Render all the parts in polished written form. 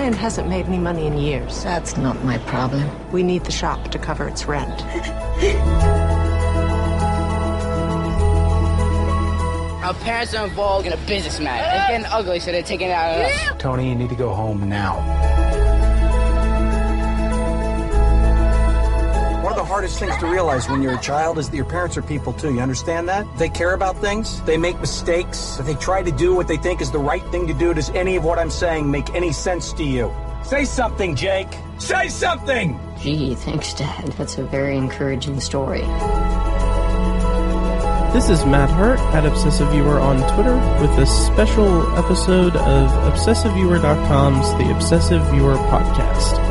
Ryan hasn't made any money in years. That's not my problem. We need the shop to cover its rent. Our parents are involved in a business matter. It's getting ugly, so they're taking it out of us. Tony, you need to go home now. One of the hardest things to realize when you're a child is that your parents are people too. You understand that? They care about things. They make mistakes. They try to do what they think is the right thing to do. Does any of what I'm saying make any sense to you? Say something, Jake. Say something! Gee, thanks, Dad. That's a very encouraging story. This is Matt Hart at Obsessive Viewer on Twitter with a special episode of ObsessiveViewer.com's The Obsessive Viewer Podcast.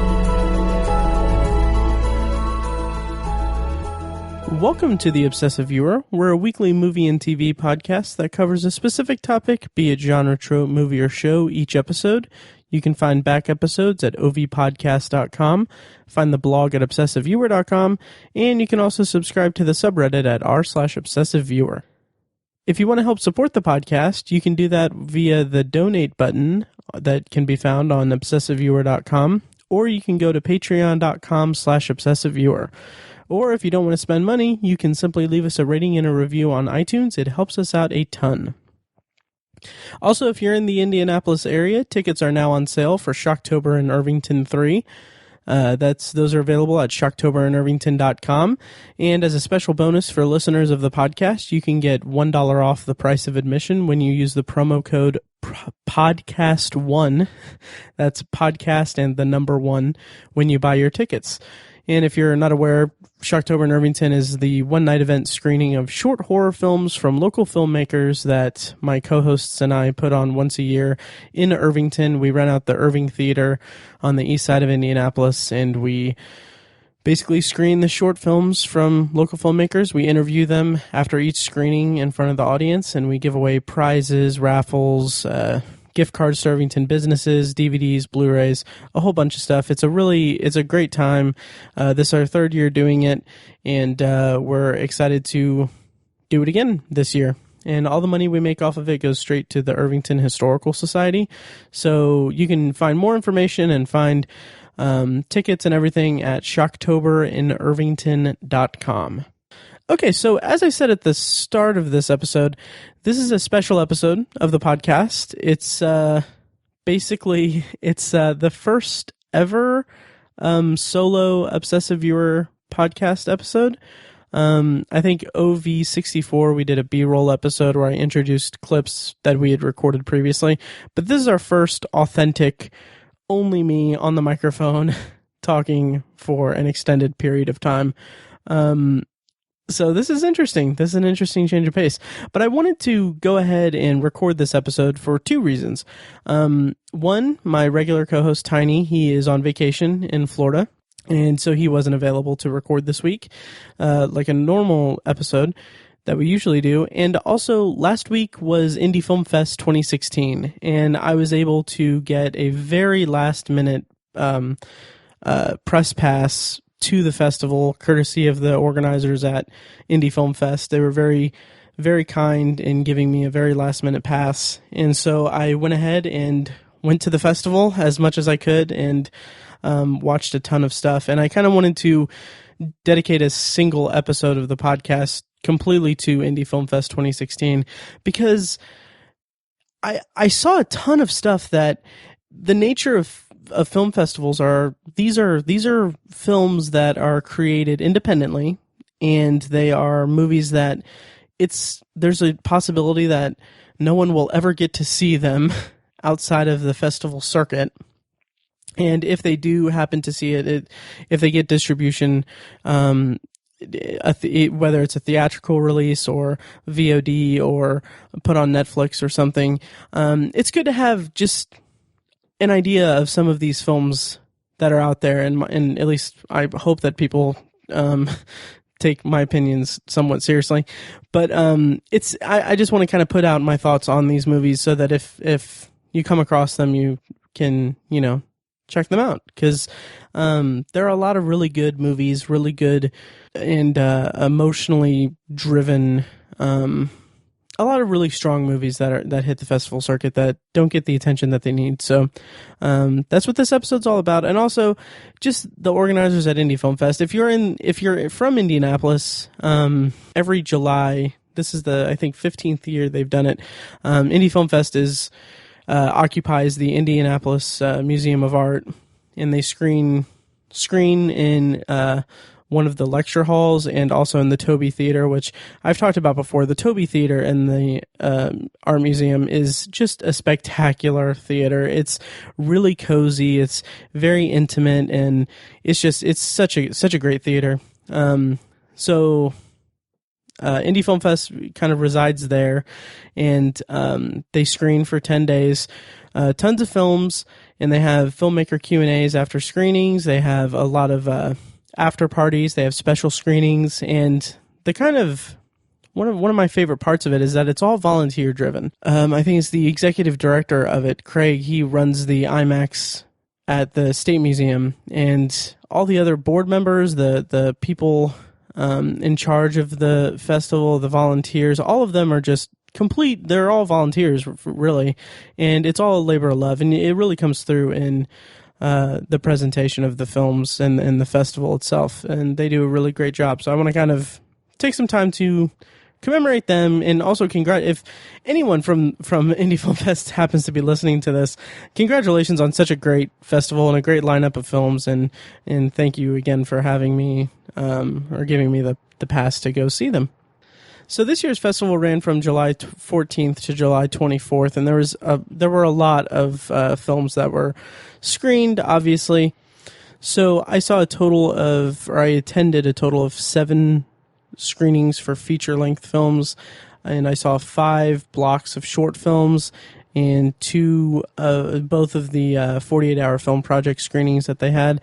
Welcome to The Obsessive Viewer. We're a weekly movie and TV podcast that covers a specific topic, be it genre, trope, movie, or show, each episode. You can find back episodes at ovpodcast.com, find the blog at obsessiveviewer.com, and you can also subscribe to the subreddit at r/obsessiveviewer. If you want to help support the podcast, you can do that via the donate button that can be found on obsessiveviewer.com, or you can go to patreon.com/obsessiveviewer. Or if you don't want to spend money, you can simply leave us a rating and a review on iTunes. It helps us out a ton. Also, if you're in the Indianapolis area, tickets are now on sale for Shocktober and Irvington 3. Those are available at shocktoberandirvington.com. And as a special bonus for listeners of the podcast, you can get $1 off the price of admission when you use the promo code podcast1. That's podcast and the number 1 when you buy your tickets. And if you're not aware, Shocktober in Irvington is the one-night event screening of short horror films from local filmmakers that my co-hosts and I put on once a year in Irvington. We rent out the Irving Theater on the east side of Indianapolis, and we basically screen the short films from local filmmakers. We interview them after each screening in front of the audience, and we give away prizes, raffles, gift cards to Irvington businesses, DVDs, Blu-rays, a whole bunch of stuff. It's a great time. This is our third year doing it, and we're excited to do it again this year. And all the money we make off of it goes straight to the Irvington Historical Society. So you can find more information and find tickets and everything at shocktoberinirvington.com. Okay, so as I said at the start of this episode, this is a special episode of the podcast. It's basically the first ever solo Obsessive Viewer podcast episode. I think OV178, we did a B-roll episode where I introduced clips that we had recorded previously, but this is our first authentic, only me on the microphone talking for an extended period of time. So this is interesting. This is an interesting change of pace. But I wanted to go ahead and record this episode for two reasons. One, my regular co-host, Tiny, he is on vacation in Florida, and so he wasn't available to record this week, like a normal episode that we usually do. And also, last week was Indy Film Fest 2016, and I was able to get a very last-minute press pass to the festival, courtesy of the organizers at Indy Film Fest. They were very, very kind in giving me a very last-minute pass. And so I went ahead and went to the festival as much as I could and watched a ton of stuff. And I kind of wanted to dedicate a single episode of the podcast completely to Indy Film Fest 2016 because I saw a ton of stuff that the nature of film festivals these are films that are created independently, and they are movies that there's a possibility that no one will ever get to see them outside of the festival circuit. And if they do happen to see it, if they get distribution, whether it's a theatrical release or VOD or put on Netflix or something, it's good to have just an idea of some of these films that are out there, and at least I hope that people take my opinions somewhat seriously. But I just want to kind of put out my thoughts on these movies so that if you come across them, you can check them out, because there are a lot of really good movies, really good and emotionally driven a lot of really strong movies that hit the festival circuit that don't get the attention that they need. So that's what this episode's all about, and also just the organizers at Indy Film Fest. If you're from Indianapolis, every July, this is the I think 15th year they've done it. Indy Film Fest occupies the Indianapolis Museum of Art, and they screen in one of the lecture halls and also in the Toby Theater, which I've talked about before. The Toby Theater and the Art Museum is just a spectacular theater. It's really cozy. It's very intimate, and it's such a great theater. So Indie Film Fest kind of resides there, and they screen for 10 days, tons of films, and they have filmmaker Q&As after screenings. They have a lot of after parties. They have special screenings, and the kind of one of my favorite parts of it is that it's all volunteer driven. I think it's the executive director of it, Craig. He runs the IMAX at the State Museum, and all the other board members, the people in charge of the festival, the volunteers, all of them are just complete. They're all volunteers, really, and it's all a labor of love, and it really comes through in the presentation of the films and the festival itself, and they do a really great job. So I want to kind of take some time to commemorate them, and also if anyone from Indie Film Fest happens to be listening to this, congratulations on such a great festival and a great lineup of films, and thank you again for having me or giving me the pass to go see them. So this year's festival ran from July 14th to July 24th, and there were a lot of films that were screened, obviously. So I attended a total of 7 screenings for feature-length films, and I saw 5 blocks of short films and both of the 48-hour film project screenings that they had.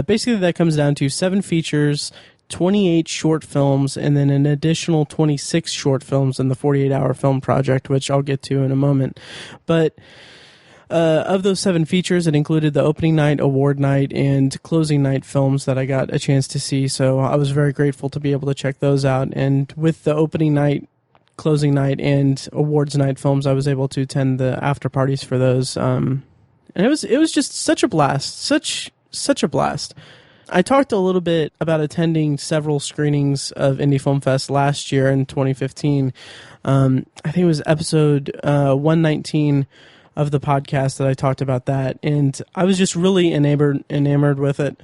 Basically, that comes down to 7 features, 28 short films, and then an additional 26 short films in the 48-hour film project, which I'll get to in a moment. But of those 7 features, it included the opening night, award night, and closing night films that I got a chance to see. So I was very grateful to be able to check those out. And with the opening night, closing night, and awards night films, I was able to attend the after parties for those. And it was just such a blast, such a blast. I talked a little bit about attending several screenings of Indie Film Fest last year in 2015. I think it was episode 119 of the podcast that I talked about that, and I was just really enamored with it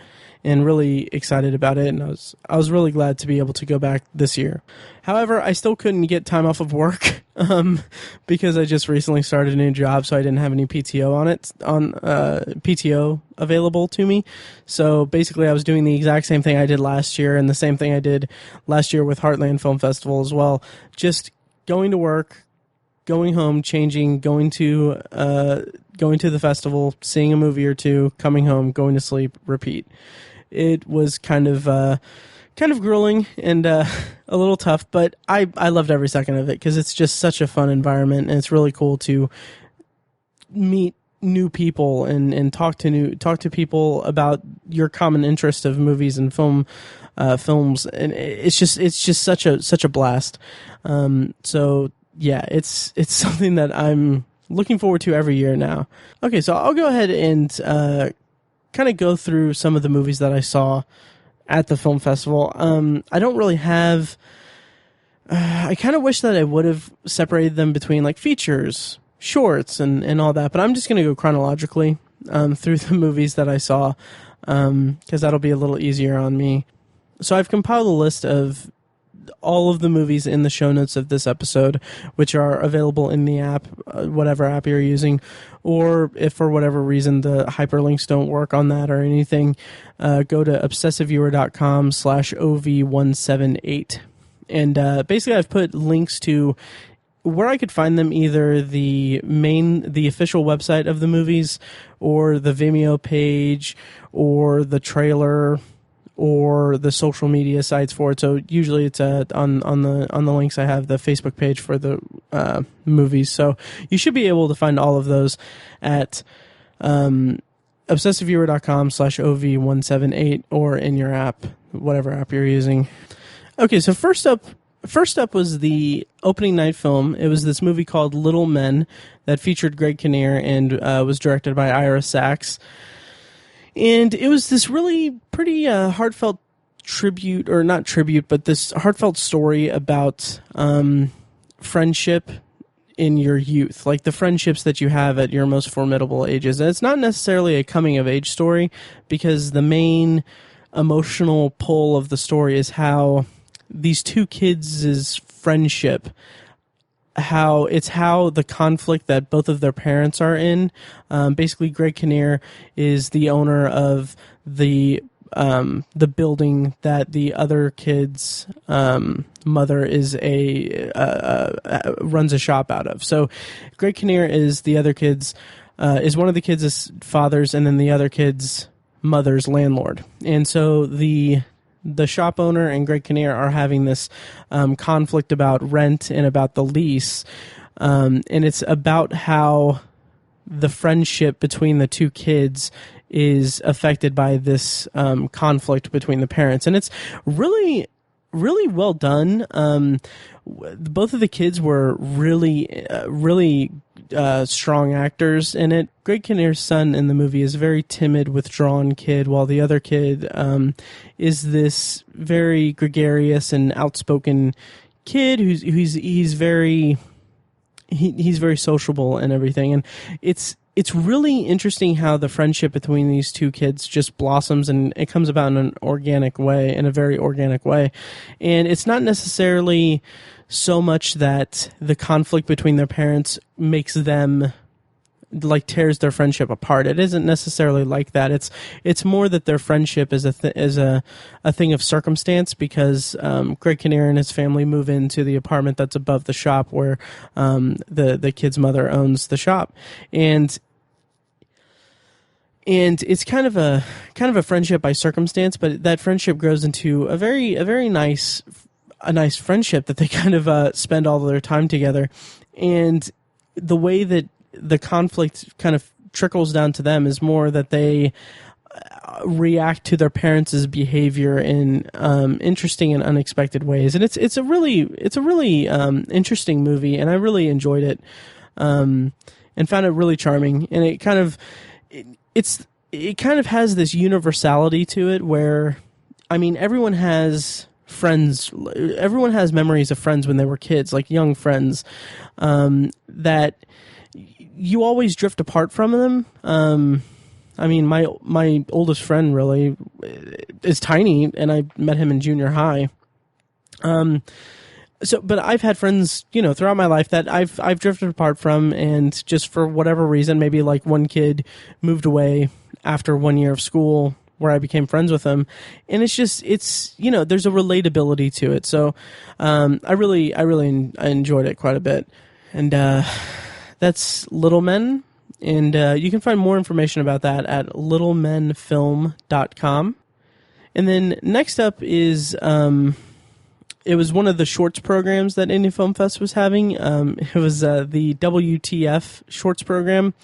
and really excited about it, and I was really glad to be able to go back this year. However, I still couldn't get time off of work because I just recently started a new job, so I didn't have any PTO available to me. So basically, I was doing the exact same thing I did last year, and the same thing I did last year with Heartland Film Festival as well. Just going to work, going home, changing, going to the festival, seeing a movie or two, coming home, going to sleep, repeat. It was kind of grueling and a little tough, but I loved every second of it because it's just such a fun environment, and it's really cool to meet new people and talk to people about your common interest of movies and films, and it's just such a blast. So yeah, it's something that I'm looking forward to every year now. Okay, so I'll go ahead and kind of go through some of the movies that I saw at the film festival. I don't really have... I kind of wish that I would have separated them between like features, shorts, and all that, but I'm just going to go chronologically through the movies that I saw because that'll be a little easier on me. So I've compiled a list of all of the movies in the show notes of this episode, which are available in the app, whatever app you're using, or if for whatever reason the hyperlinks don't work on that or anything, go to obsessiveviewer.com/OV178. And basically I've put links to where I could find them, either the official website of the movies, or the Vimeo page, or the trailer, or the social media sites for it. So usually it's on the links I have the Facebook page for the movies. So you should be able to find all of those at obsessiveviewer.com/OV178 or in your app, whatever app you're using. Okay, so first up first up was the opening night film. It was this movie called Little Men that featured Greg Kinnear and was directed by Ira Sachs. And it was this really pretty heartfelt tribute, or not tribute, but this heartfelt story about friendship in your youth, like the friendships that you have at your most formidable ages. And it's not necessarily a coming of age story, because the main emotional pull of the story is how these two kids' friendship, how the conflict that both of their parents are in. Basically, Greg Kinnear is the owner of the building that the other kid's mother is runs a shop out of. So Greg Kinnear is the other kid's is one of the kids' fathers, and then the other kid's mother's landlord. And so the shop owner and Greg Kinnear are having this conflict about rent and about the lease, and it's about how the friendship between the two kids is affected by this conflict between the parents. And it's really, really well done. Both of the kids were really, really strong actors in it. Greg Kinnear's son in the movie is a very timid, withdrawn kid, while the other kid is this very gregarious and outspoken kid he's very sociable and everything. And it's really interesting how the friendship between these two kids just blossoms, and it comes about in a very organic way. And it's not necessarily so much that the conflict between their parents makes them, like, tears their friendship apart. It isn't necessarily like that. It's more that their friendship is a thing of circumstance, because Greg Kinnear and his family move into the apartment that's above the shop where the kid's mother owns the shop. And it's kind of a friendship by circumstance, but that friendship grows into a very nice friendship that they kind of spend all of their time together. And the way that the conflict kind of trickles down to them is more that they react to their parents' behavior in interesting and unexpected ways. And it's a really interesting movie, and I really enjoyed it and found it really charming. And it kind of has this universality to it where, I mean, everyone has memories of friends when they were kids, like young friends, that you always drift apart from them. I mean, my oldest friend really is tiny, and I met him in junior high. But I've had friends, throughout my life that I've drifted apart from, and just for whatever reason, maybe like one kid moved away after 1 year of school where I became friends with him. And there's a relatability to it. So, I really enjoyed it quite a bit. And, that's Little Men. And, you can find more information about that at littlemenfilm.com. And then next up is, it was one of the shorts programs that Indy Film Fest was having. It was the WTF shorts program.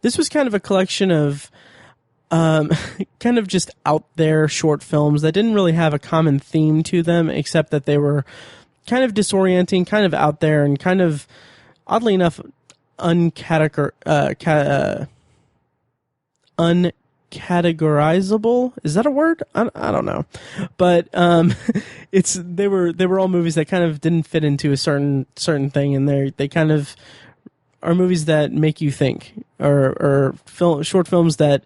This was kind of a collection of kind of just out there short films that didn't really have a common theme to them, except that they were kind of disorienting, kind of out there, and kind of, oddly enough, uncategorizable. Is that a word? I don't know, but they were all movies that kind of didn't fit into a certain thing, and they kind of are movies that make you think, or short films that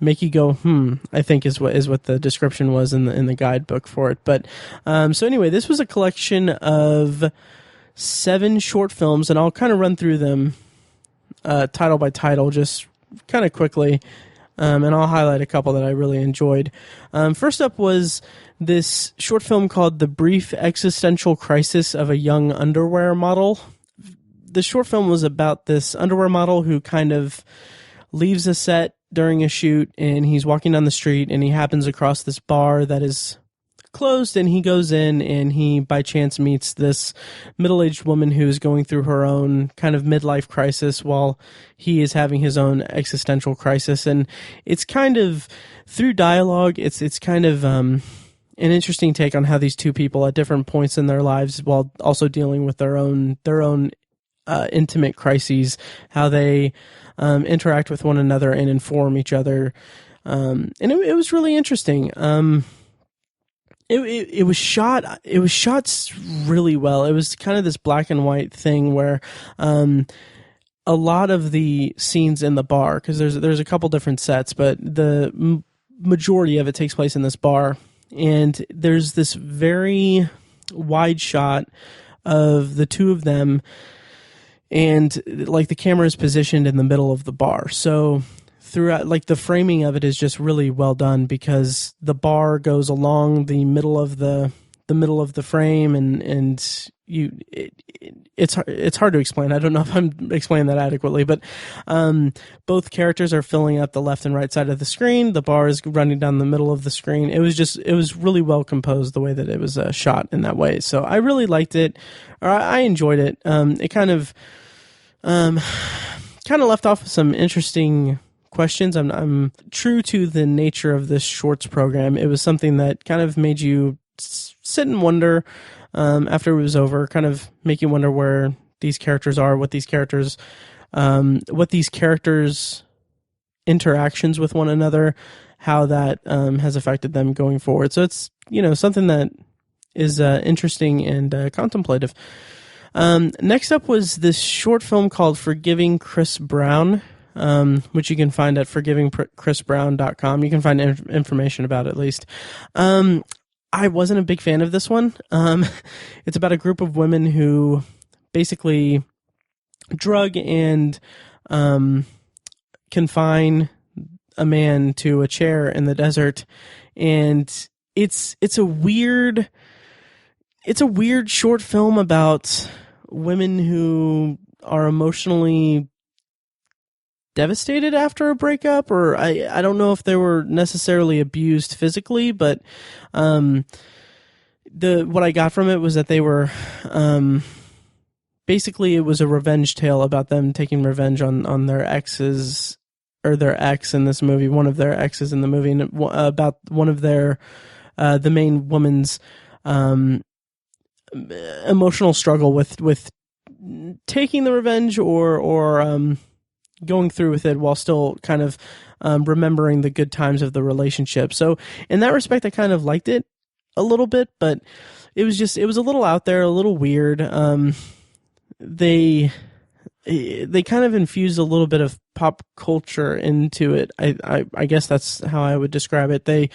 make you go, I think is what the description was in the guidebook for it. But so anyway, this was a collection of 7 short films, and I'll kind of run through them title by title, just kind of quickly, and I'll highlight a couple that I really enjoyed. First up was this short film called The Brief Existential Crisis of a Young Underwear Model. The short film was about this underwear model who kind of leaves a set during a shoot, and he's walking down the street, and he happens across this bar that is closed, and he goes in, and he by chance meets this middle-aged woman who's going through her own kind of midlife crisis while he is having his own existential crisis. And it's kind of, through dialogue, it's kind of an interesting take on how these two people at different points in their lives, while also dealing with their own intimate crises, how they interact with one another and inform each other. And it was really interesting. It was shot really well. It was kind of this black and white thing where a lot of the scenes in the bar, because there's a couple different sets, but the majority of it takes place in this bar, and there's this very wide shot of the two of them, and like the camera is positioned in the middle of the bar. So throughout, like, the framing of it is just really well done, because the bar goes along the middle of the frame, and it's hard to explain. I don't know if I'm explaining that adequately, but both characters are filling up the left and right side of the screen. The bar is running down the middle of the screen. It was really well composed the way that it was shot in that way. So I really liked it, or I enjoyed it. It kind of left off with some interesting questions. I'm true to the nature of this shorts program. It was something that kind of made you sit and wonder after it was over, kind of make you wonder where these characters are, what these characters interactions with one another, how that has affected them going forward. So it's, something that is interesting and contemplative. Next up was this short film called Forgiving Chris Brown, which you can find at forgivingchrisbrown.com. You can find information about it, at least. I wasn't a big fan of this one. It's about a group of women who basically drug and confine a man to a chair in the desert, and it's a weird short film about women who are emotionally devastated after a breakup, or I don't know if they were necessarily abused physically, but what I got from it was that they were basically, it was a revenge tale about them taking revenge on their exes, or their ex in this movie, one of their exes in the movie, and about one of their the main woman's emotional struggle with taking the revenge or going through with it while still kind of remembering the good times of the relationship. So in that respect, I kind of liked it a little bit, but it was a little out there, a little weird. They kind of infused a little bit of pop culture into it. I guess that's how I would describe it. They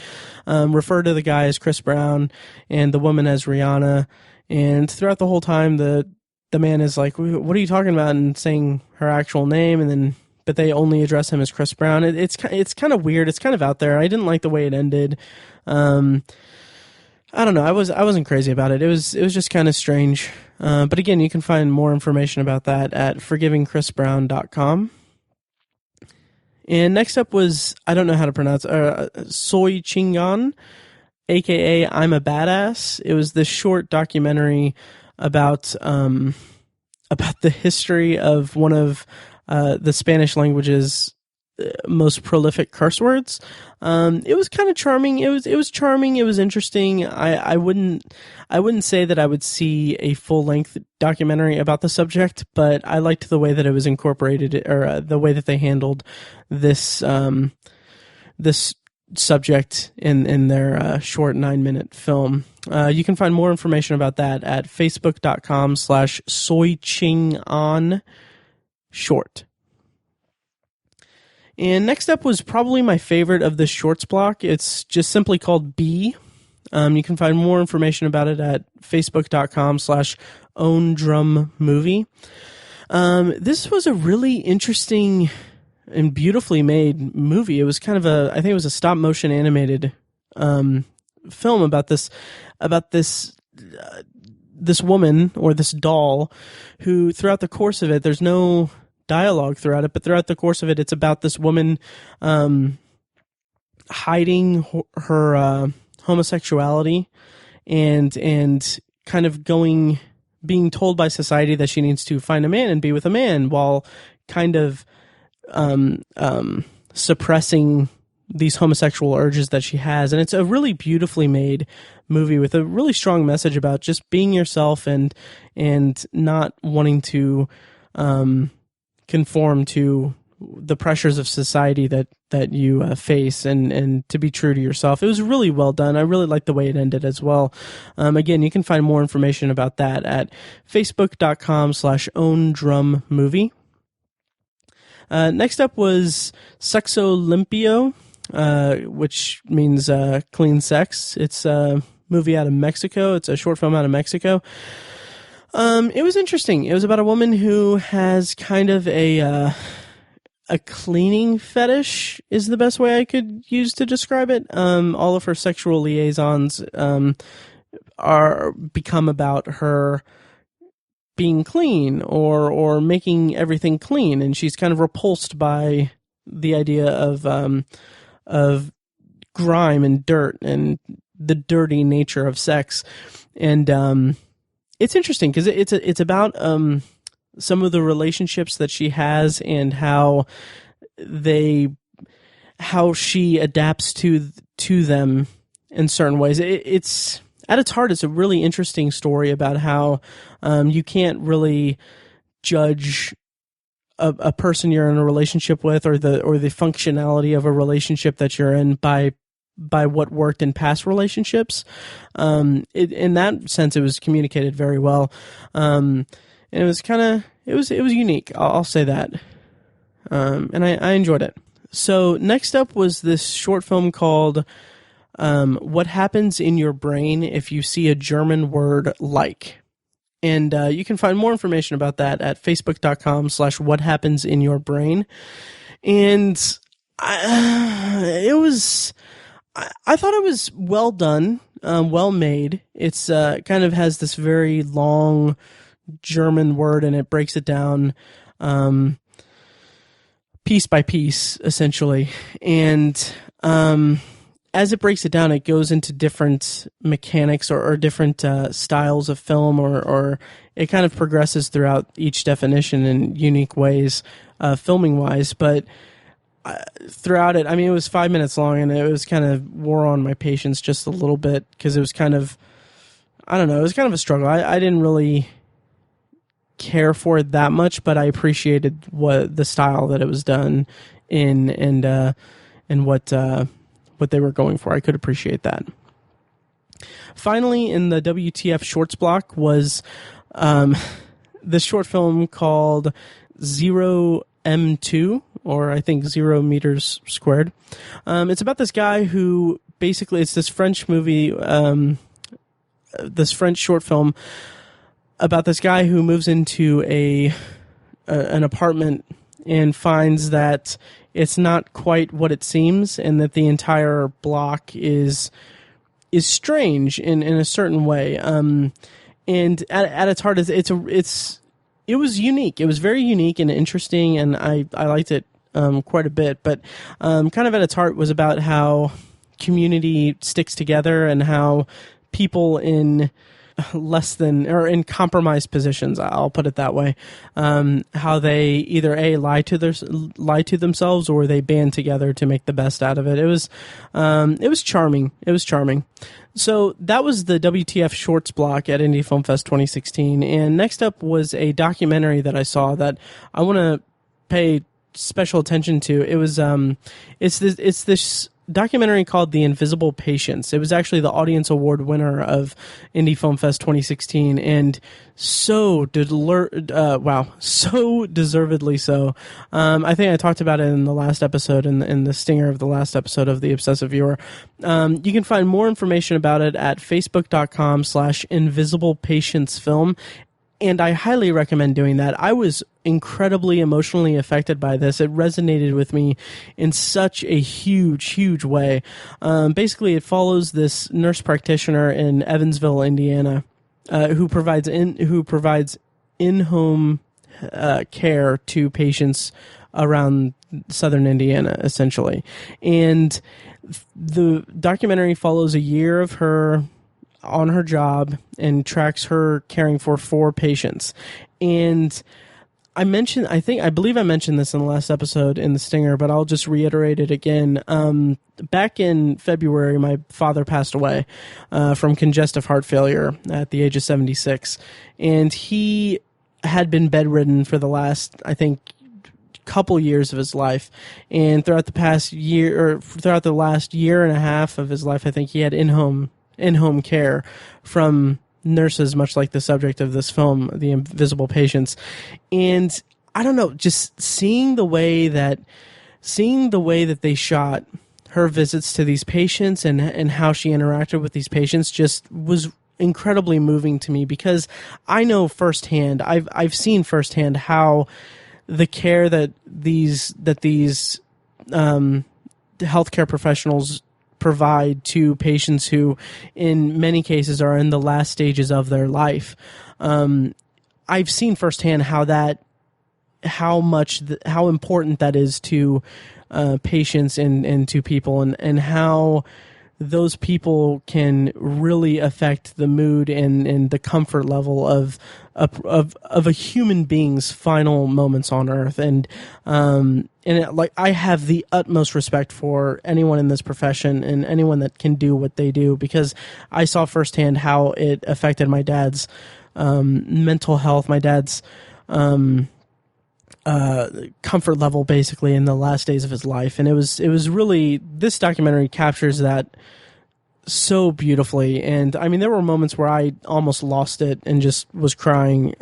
refer to the guy as Chris Brown and the woman as Rihanna, and throughout the whole time, the man is like, "What are you talking about?" and saying her actual name, but they only address him as Chris Brown. It's kind of weird. It's kind of out there. I didn't like the way it ended. I don't know. I wasn't crazy about it. It was just kind of strange. But again, you can find more information about that at forgivingchrisbrown.com. And next up was, I don't know how to pronounce, Soy Chingon, aka I'm a Badass. It was this short documentary about the history of one of the Spanish language's most prolific curse words. It was kind of charming. It was charming. It was interesting. I wouldn't say that I would see a full length documentary about the subject, but I liked the way that it was incorporated, or the way that they handled this this subject in their short 9-minute film. You can find more information about that at facebook.com/soychingonshort. And next up was probably my favorite of the shorts block. It's just simply called B. You can find more information about it at facebook.com/owndrummovie. This was a really interesting and beautifully made movie. It was kind of I think it was a stop motion animated film about this woman, or this doll, who throughout the course of it, there's no dialogue throughout it, but throughout the course of it, it's about this woman hiding her homosexuality and kind of being told by society that she needs to find a man and be with a man, while kind of suppressing these homosexual urges that she has. And it's a really beautifully made movie with a really strong message about just being yourself and not wanting to conform to the pressures of society that you face, and to be true to yourself. It was really well done. I really liked the way it ended as well. Again, you can find more information about that at facebook.com/owndrummovie. Next up was Sexo Limpio, which means clean sex. It's a movie out of Mexico. It's a short film out of Mexico. It was interesting. It was about a woman who has kind of a cleaning fetish is the best way I could use to describe it. All of her sexual liaisons are become about her being clean or making everything clean, and she's kind of repulsed by the idea of grime and dirt and the dirty nature of sex. And it's interesting because it's about some of the relationships that she has and how she adapts to them in certain ways. It's at its heart, it's a really interesting story about how you can't really judge a person you're in a relationship with or the functionality of a relationship that you're in by what worked in past relationships. In that sense, it was communicated very well, and it was it was unique. I'll say that, and I enjoyed it. So next up was this short film called "What Happens in Your Brain If You See a German Word Like." And you can find more information about that at facebook.com/whathappensinyourbrain. And I thought it was well done, well made. It's kind of has this very long German word, and it breaks it down piece by piece, essentially. And as it breaks it down, it goes into different mechanics or different styles of film, or it kind of progresses throughout each definition in unique ways, filming-wise. But throughout it, I mean, it was 5 minutes long, and it was kind of wore on my patience just a little bit because it was kind of, I don't know, it was kind of a struggle. I didn't really care for it that much, but I appreciated what the style that it was done in and what they were going for. I could appreciate that. Finally, in the WTF Shorts block was this short film called 0M2, or I think 0 meters squared. It's about this guy who basically, it's this French movie, this French short film about this guy who moves into an apartment and finds that it's not quite what it seems, and that the entire block is strange in a certain way. And at its heart, it was unique. It was very unique and interesting, and I liked it quite a bit. But kind of at its heart was about how community sticks together and how people in less than, or in compromised positions, I'll put it that way, how they either lie to themselves, or they band together to make the best out of it. It was charming. It was charming. So that was the WTF Shorts block at Indy Film Fest 2016. And next up was a documentary that I saw that I want to pay special attention to. It was it's this documentary called The Invisible Patients. It was actually the Audience Award winner of Indie Film Fest 2016, and so deservedly so. I think I talked about it in the last episode, in the stinger of the last episode of The Obsessive Viewer. You can find more information about it at facebook.com/invisiblepatientsfilm. And I highly recommend doing that. I was incredibly emotionally affected by this. It resonated with me in such a huge, huge way. Basically, it follows this nurse practitioner in Evansville, Indiana, who provides in-home care to patients around southern Indiana, essentially. And the documentary follows a year of her on her job and tracks her caring for 4 patients. And I believe I mentioned this in the last episode in the Stinger, but I'll just reiterate it again. Back in February, my father passed away from congestive heart failure at the age of 76, and he had been bedridden for the last, I think, couple years of his life. And throughout the last year and a half of his life, I think he had in-home care from nurses, much like the subject of this film, The Invisible Patients. And I don't know, just seeing the way that they shot her visits to these patients and how she interacted with these patients just was incredibly moving to me, because I know firsthand, I've seen firsthand how the care that these healthcare professionals provide to patients who in many cases are in the last stages of their life. I've seen firsthand how important that is to patients and to people, and how those people can really affect the mood and the comfort level of a human being's final moments on Earth. And I have the utmost respect for anyone in this profession and anyone that can do what they do, because I saw firsthand how it affected my dad's mental health, my dad's comfort level, basically, in the last days of his life. And it was really, this documentary captures that so beautifully. And I mean, there were moments where I almost lost it and just was crying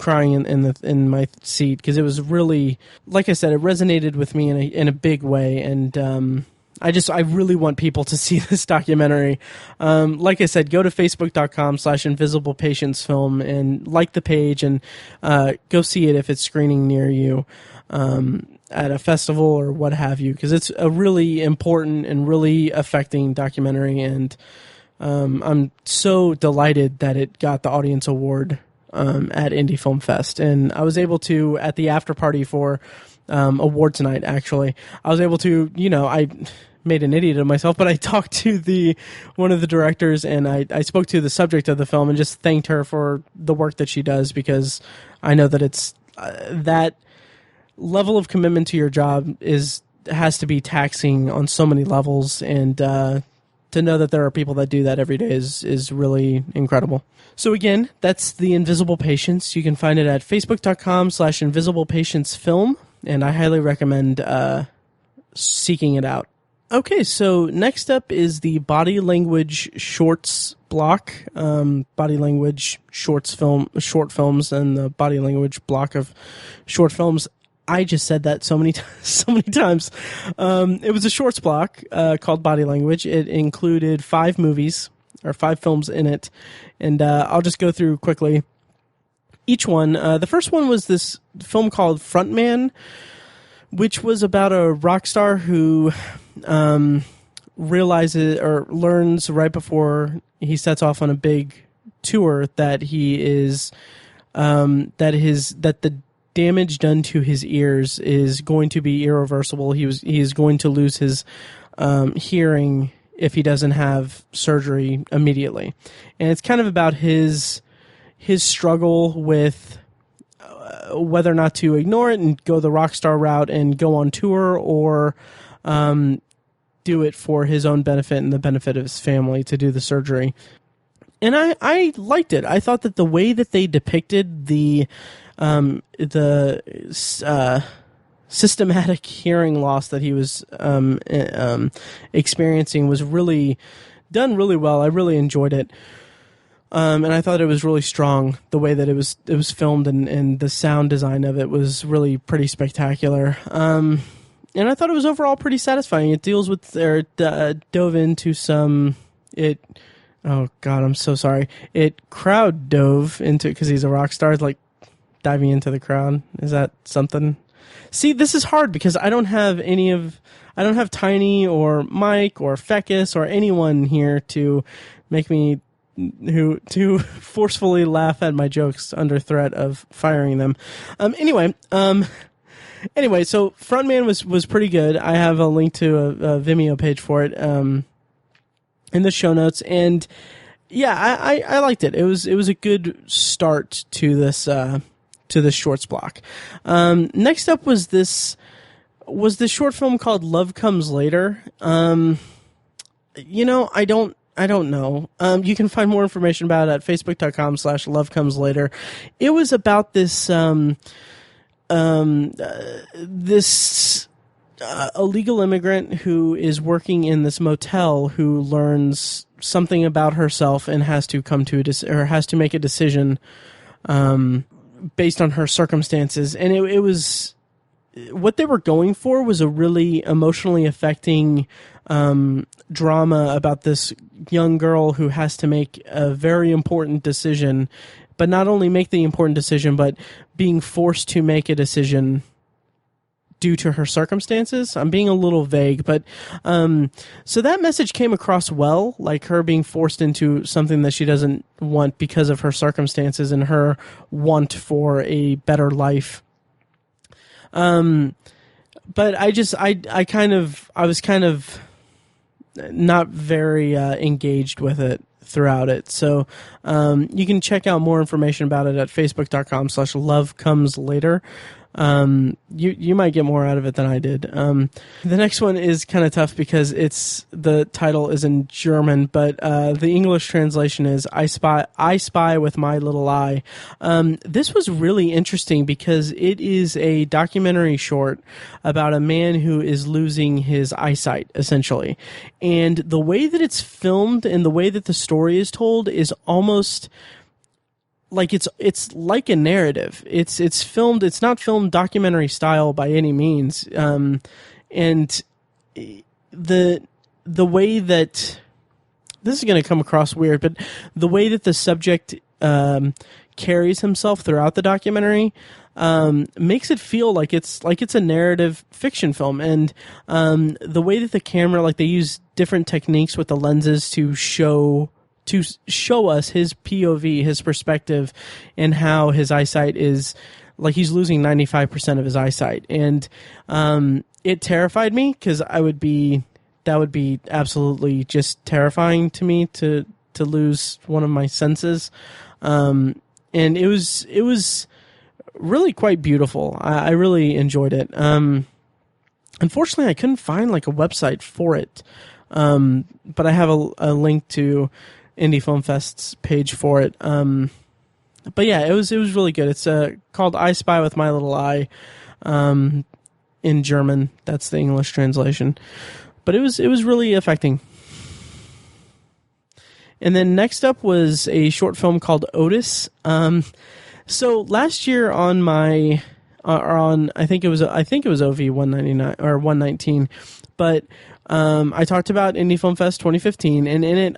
in my seat, because it was really, like I said, it resonated with me in a big way. And I really want people to see this documentary. Like I said, go to facebook.com/invisiblepatientsfilm and like the page, and go see it if it's screening near you at a festival or what have you, because it's a really important and really affecting documentary. And I'm so delighted that it got the audience award at Indy Film Fest. And I was able to, at the after party for awards night, actually, I was able to, I made an idiot of myself, but I talked to one of the directors, and I spoke to the subject of the film and just thanked her for the work that she does, because I know that it's that level of commitment to your job has to be taxing on so many levels, and to know that there are people that do that every day is really incredible. So again, that's The Invisible Patients. You can find it at facebook.com/invisiblepatientsfilm, and I highly recommend seeking it out. Okay, so next up is the Body Language Shorts block, Body Language short films, and the Body Language block of short films. I just said that so many times. It was a shorts block called Body Language. It included 5 movies, or 5 films in it, and I'll just go through quickly each one. The first one was this film called Frontman, which was about a rock star who realizes or learns right before he sets off on a big tour that that the damage done to his ears is going to be irreversible. He is going to lose his hearing if he doesn't have surgery immediately. And it's kind of about his struggle with whether or not to ignore it and go the rock star route and go on tour, or do it for his own benefit and the benefit of his family to do the surgery. And I liked it. I thought that the way that they depicted the systematic hearing loss that he was experiencing was really done really well. I really enjoyed it. And I thought it was really strong, the way that it was filmed, and the sound design of it was really pretty spectacular. And I thought it was overall pretty satisfying. It deals with, or dove into oh God, I'm so sorry. It crowd dove into, because he's a rock star, like diving into the crowd. Is that something? See, this is hard because I don't have Tiny or Mike or Fecus or anyone here to make me to forcefully laugh at my jokes under threat of firing them. Anyway, so Frontman was pretty good. I have a link to a Vimeo page for it in the show notes, and yeah, I liked it. It was a good start to this the shorts block. Next up was this short film called Love Comes Later. I don't know. You can find more information about it at facebook.com/lovecomslater. It was about this illegal immigrant who is working in this motel, who learns something about herself and has to has to make a decision based on her circumstances. And it was what they were going for was a really emotionally affecting drama about this young girl who has to make a very important decision, but not only make the important decision, but being forced to make a decision due to her circumstances. I'm being a little vague, but so that message came across well, like her being forced into something that she doesn't want because of her circumstances and her want for a better life. But I was kind of not very engaged with it throughout it. So you can check out more information about it at facebook.com/lovecomslater. You might get more out of it than I did. The next one is kind of tough because the title is in German, but the English translation is I Spy with My Little Eye. This was really interesting because it is a documentary short about a man who is losing his eyesight, essentially. And the way that it's filmed and the way that the story is told is almost like it's like a narrative. It's filmed. It's not filmed documentary style by any means. And the way that this is going to come across weird, but the way that the subject carries himself throughout the documentary makes it feel like it's a narrative fiction film. And the way that the camera, like they use different techniques with the lenses to show us his POV, his perspective, and how his eyesight is, like he's losing 95% of his eyesight. And it terrified me because that would be absolutely just terrifying to me to lose one of my senses. And it was really quite beautiful. I really enjoyed it. Unfortunately, I couldn't find like a website for it. But I have a link to Indy Film Fest's page for it. But yeah, it was really good. It's called I Spy with My Little Eye, in German. That's the English translation. But it was really affecting. And then next up was a short film called Otis. So last year on my I think it was OV179 or 119, but I talked about Indy Film Fest 2015, and in it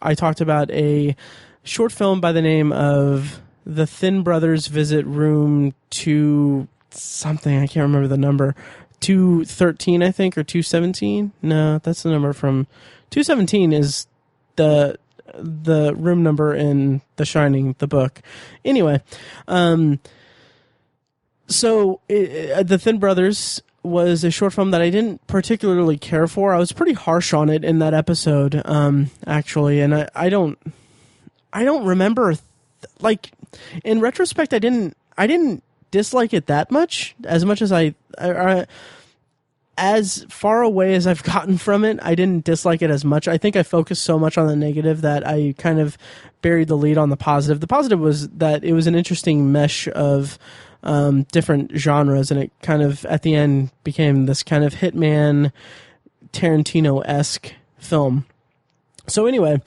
I talked about a short film by the name of The Thin Brothers Visit Room 2 something, I can't remember the number, 213 I think, or 217. No, that's the number from 217 is the room number in The Shining, the book. Anyway, so The Thin Brothers was a short film that I didn't particularly care for. I was pretty harsh on it in that episode, actually, and I don't remember, like, in retrospect, I didn't dislike it that much as as far away as I've gotten from it, I didn't dislike it as much. I think I focused so much on the negative that I kind of buried the lead on the positive. The positive was that it was an interesting mesh of different genres, and it kind of at the end became this kind of Hitman Tarantino-esque film. So anyway,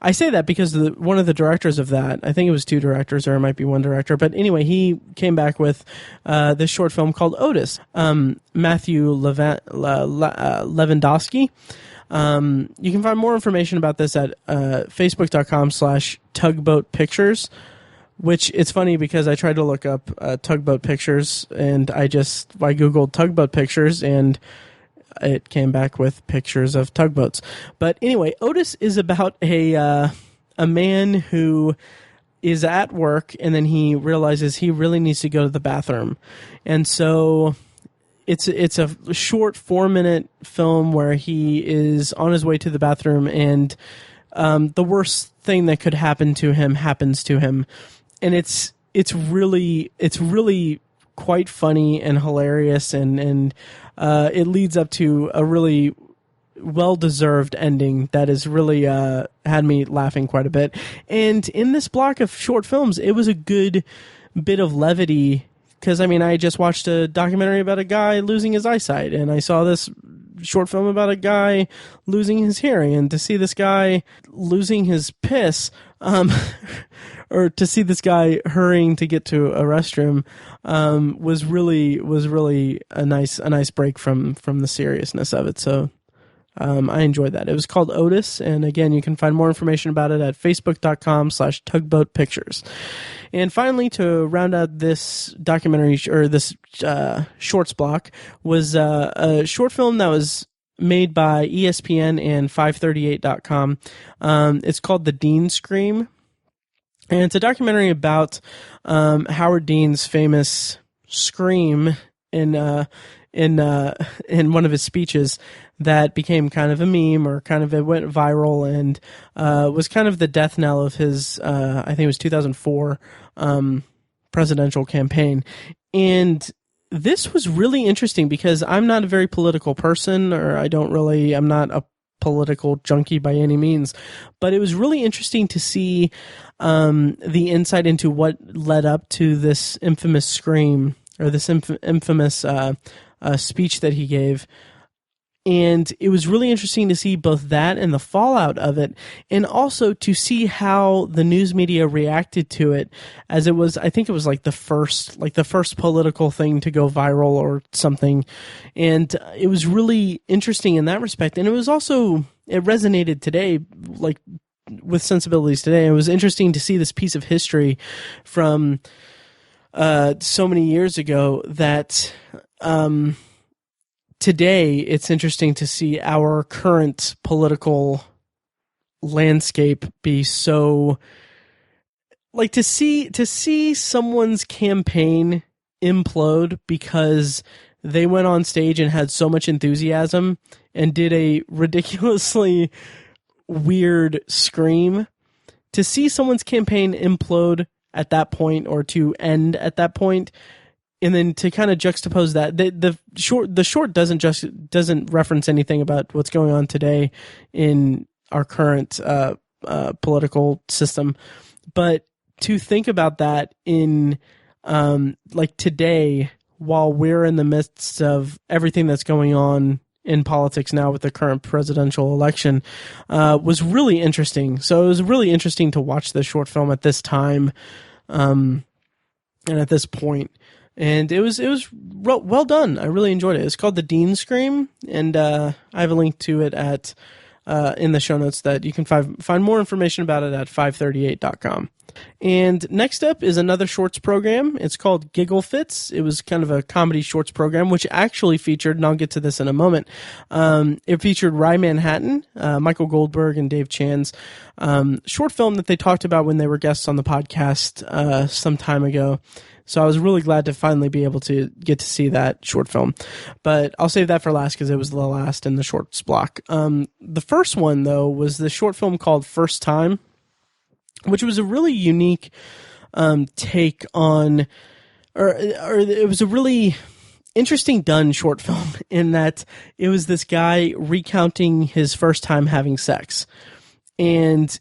I say that because one of the directors of that, I think it was two directors or it might be one director, but anyway, he came back with this short film called Otis. Matthew Lewandowski. You can find more information about this at facebook.com/tugboatpictures, which it's funny because I tried to look up tugboat pictures, and I Googled tugboat pictures, and it came back with pictures of tugboats. But anyway, Otis is about a man who is at work, and then he realizes he really needs to go to the bathroom. And so it's a short 4-minute film where he is on his way to the bathroom, and the worst thing that could happen to him happens to him. And it's it's really quite funny and hilarious, and it leads up to a really well-deserved ending that has really had me laughing quite a bit. And in this block of short films, it was a good bit of levity, because I just watched a documentary about a guy losing his eyesight, and I saw this short film about a guy losing his hearing, and to see this guy losing his piss, or to see this guy hurrying to get to a restroom, was really a nice break from the seriousness of it. So I enjoyed that. It was called Otis, and again, you can find more information about it at facebook.com/tugboatpictures. And finally, to round out this documentary, or this shorts block, was a short film that was made by ESPN and 538.com. It's called The Dean Scream, and it's a documentary about Howard Dean's famous scream in one of his speeches that became kind of a meme, or kind of it went viral, and was kind of the death knell of his, I think it was 2004 presidential campaign. And this was really interesting because I'm not a very political person, or I'm not a political junkie by any means, but it was really interesting to see the insight into what led up to this infamous scream, or this infamous speech that he gave. And it was really interesting to see both that and the fallout of it, and also to see how the news media reacted to it, as it was, I think it was like the first political thing to go viral or something. And it was really interesting in that respect. And it was also, it resonated today, like with sensibilities today. It was interesting to see this piece of history from so many years ago that, today, it's interesting to see our current political landscape be so, like, to see someone's campaign implode because they went on stage and had so much enthusiasm and did a ridiculously weird scream. To see someone's campaign implode at that point, or to end at that point, and then to kind of juxtapose that, the short doesn't reference anything about what's going on today in our current political system, but to think about that in like today, while we're in the midst of everything that's going on in politics now with the current presidential election, was really interesting. So it was really interesting to watch this short film at this time, and at this point. And it was well done. I really enjoyed it. It's called The Dean Scream, and I have a link to it at in the show notes that you can find more information about it at 538.com. And next up is another shorts program. It's called Giggle Fits. It was kind of a comedy shorts program, which actually featured, and I'll get to this in a moment, it featured Rye Manhattan, Michael Goldberg, and Dave Chan's short film that they talked about when they were guests on the podcast some time ago. So I was really glad to finally be able to get to see that short film. But I'll save that for last because it was the last in the shorts block. The first one, though, was the short film called First Time, which was a really unique take on, or it was a really interesting done short film in that it was this guy recounting his first time having sex. And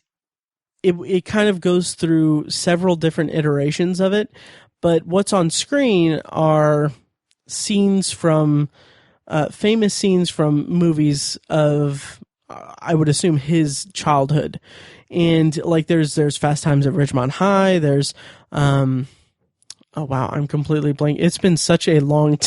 it kind of goes through several different iterations of it. But what's on screen are scenes from famous scenes from movies of, I would assume, his childhood. And like there's Fast Times at Ridgemont High. There's oh wow, I'm completely blank. It's been such a long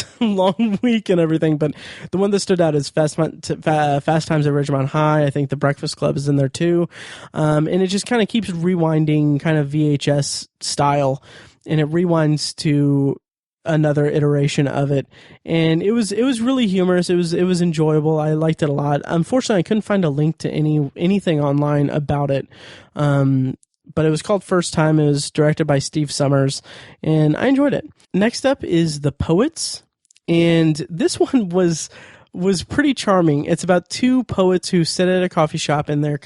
week and everything. But the one that stood out is Fast Times at Ridgemont High. I think The Breakfast Club is in there too, and it just kind of keeps rewinding, kind of VHS style. And it rewinds to another iteration of it, and it was really humorous. It was enjoyable. I liked it a lot. Unfortunately, I couldn't find a link to anything online about it. But it was called First Time. It was directed by Steve Summers, and I enjoyed it. Next up is The Poets, and this one was was pretty charming. It's about two poets who sit at a coffee shop, and they're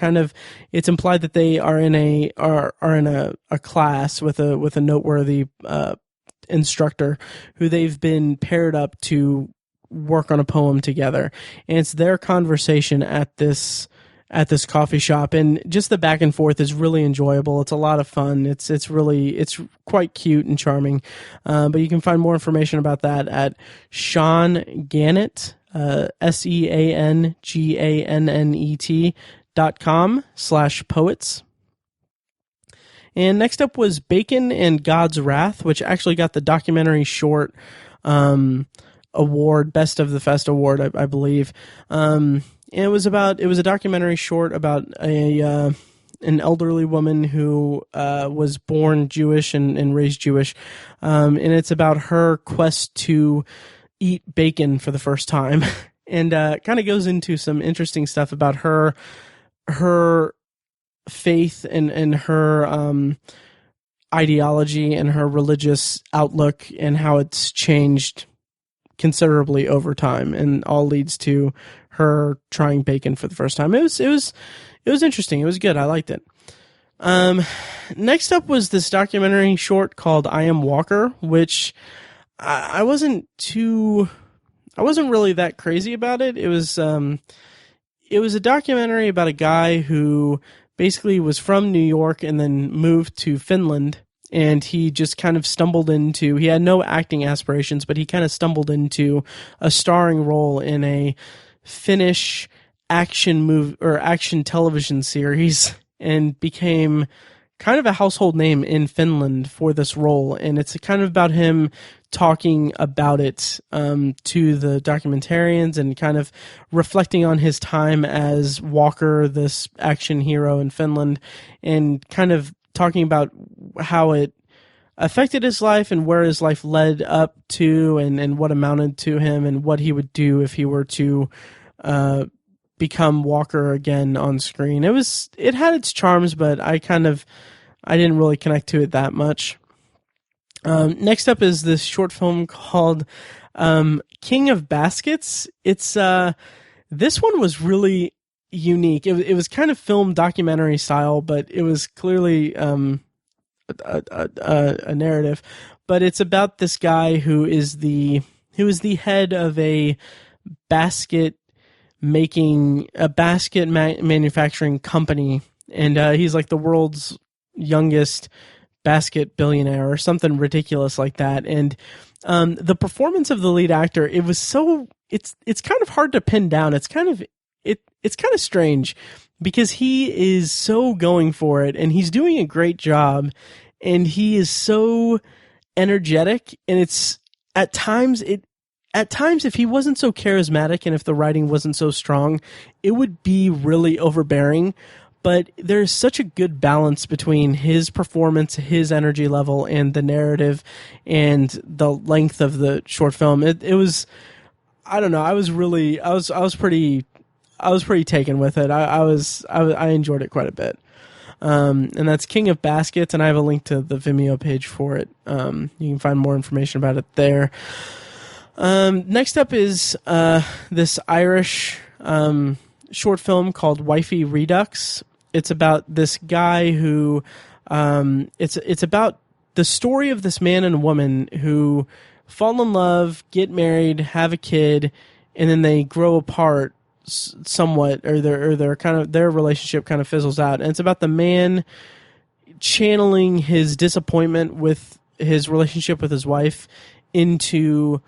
it's implied that they are in a class with a noteworthy instructor who they've been paired up to work on a poem together. And it's their conversation at this coffee shop, and just the back and forth is really enjoyable. It's a lot of fun. It's quite cute and charming. But you can find more information about that at Sean Gannett, SeanGannet.com/poets. And next up was Bacon and God's Wrath, which actually got the documentary short award, Best of the Fest award, I believe. And it was a documentary short about an elderly woman who was born Jewish and raised Jewish. And it's about her quest to eat bacon for the first time. And kind of goes into some interesting stuff about her faith and her ideology and her religious outlook and how it's changed considerably over time, and all leads to her trying bacon for the first time. It was interesting. It was good. I liked it. Next up was this documentary short called I Am Walker, which I wasn't really that crazy about it. It was a documentary about a guy who basically was from New York and then moved to Finland, and he just kind of he had no acting aspirations, but he kind of stumbled into a starring role in a Finnish action television series and became kind of a household name in Finland for this role. And it's kind of about him talking about it to the documentarians and kind of reflecting on his time as Walker, this action hero in Finland, and kind of talking about how it affected his life and where his life led up to and what amounted to him and what he would do if he were to become Walker again on screen. It had its charms, but I didn't really connect to it that much. Next up is this short film called King of Baskets. It's this one was really unique. It was kind of film documentary style, but it was clearly a narrative. But it's about this guy who is the head of a basket manufacturing company, and he's like the world's youngest basket billionaire or something ridiculous like that. And the performance of the lead actor, it's kind of hard to pin down. It's kind of strange because he is so going for it and he's doing a great job and he is so energetic, and it's at times if he wasn't so charismatic and if the writing wasn't so strong, it would be really overbearing. But there's such a good balance between his performance, his energy level, and the narrative and the length of the short film. It was, I don't know. I was pretty taken with it. I enjoyed it quite a bit. And that's King of Baskets, and I have a link to the Vimeo page for it. You can find more information about it there. Next up is this Irish short film called Wifey Redux. It's about this guy who it's about the story of this man and woman who fall in love, get married, have a kid, and then they grow apart somewhat, or their relationship kind of fizzles out. And it's about the man channeling his disappointment with his relationship with his wife into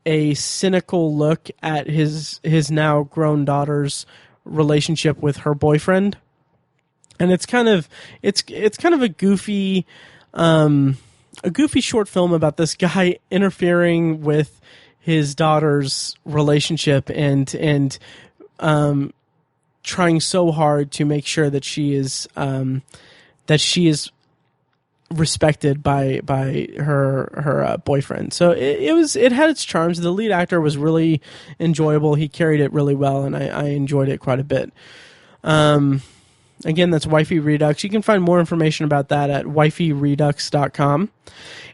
a cynical look at his now grown daughter's relationship with her boyfriend. And it's kind of a goofy short film about this guy interfering with his daughter's relationship and trying so hard to make sure that she is respected by her boyfriend. So it had its charms. The lead actor was really enjoyable. He carried it really well, and I enjoyed it quite a bit. Again, that's Wifey Redux. You can find more information about that at wifeyredux.com.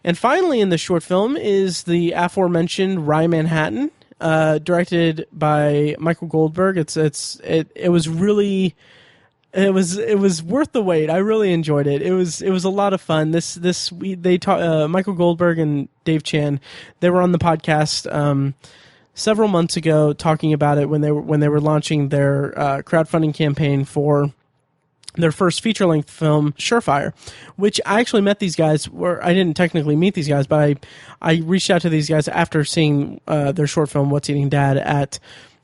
And finally, in the short film is the aforementioned Rye Manhattan. directed by Michael Goldberg. It was really. It was worth the wait. I really enjoyed it. It was a lot of fun. Michael Goldberg and Dave Chan, they were on the podcast several months ago talking about it when they were launching their crowdfunding campaign for their first feature-length film, Surefire, which I actually met these guys. I didn't technically meet these guys, but I reached out to these guys after seeing their short film, What's Eating Dad, at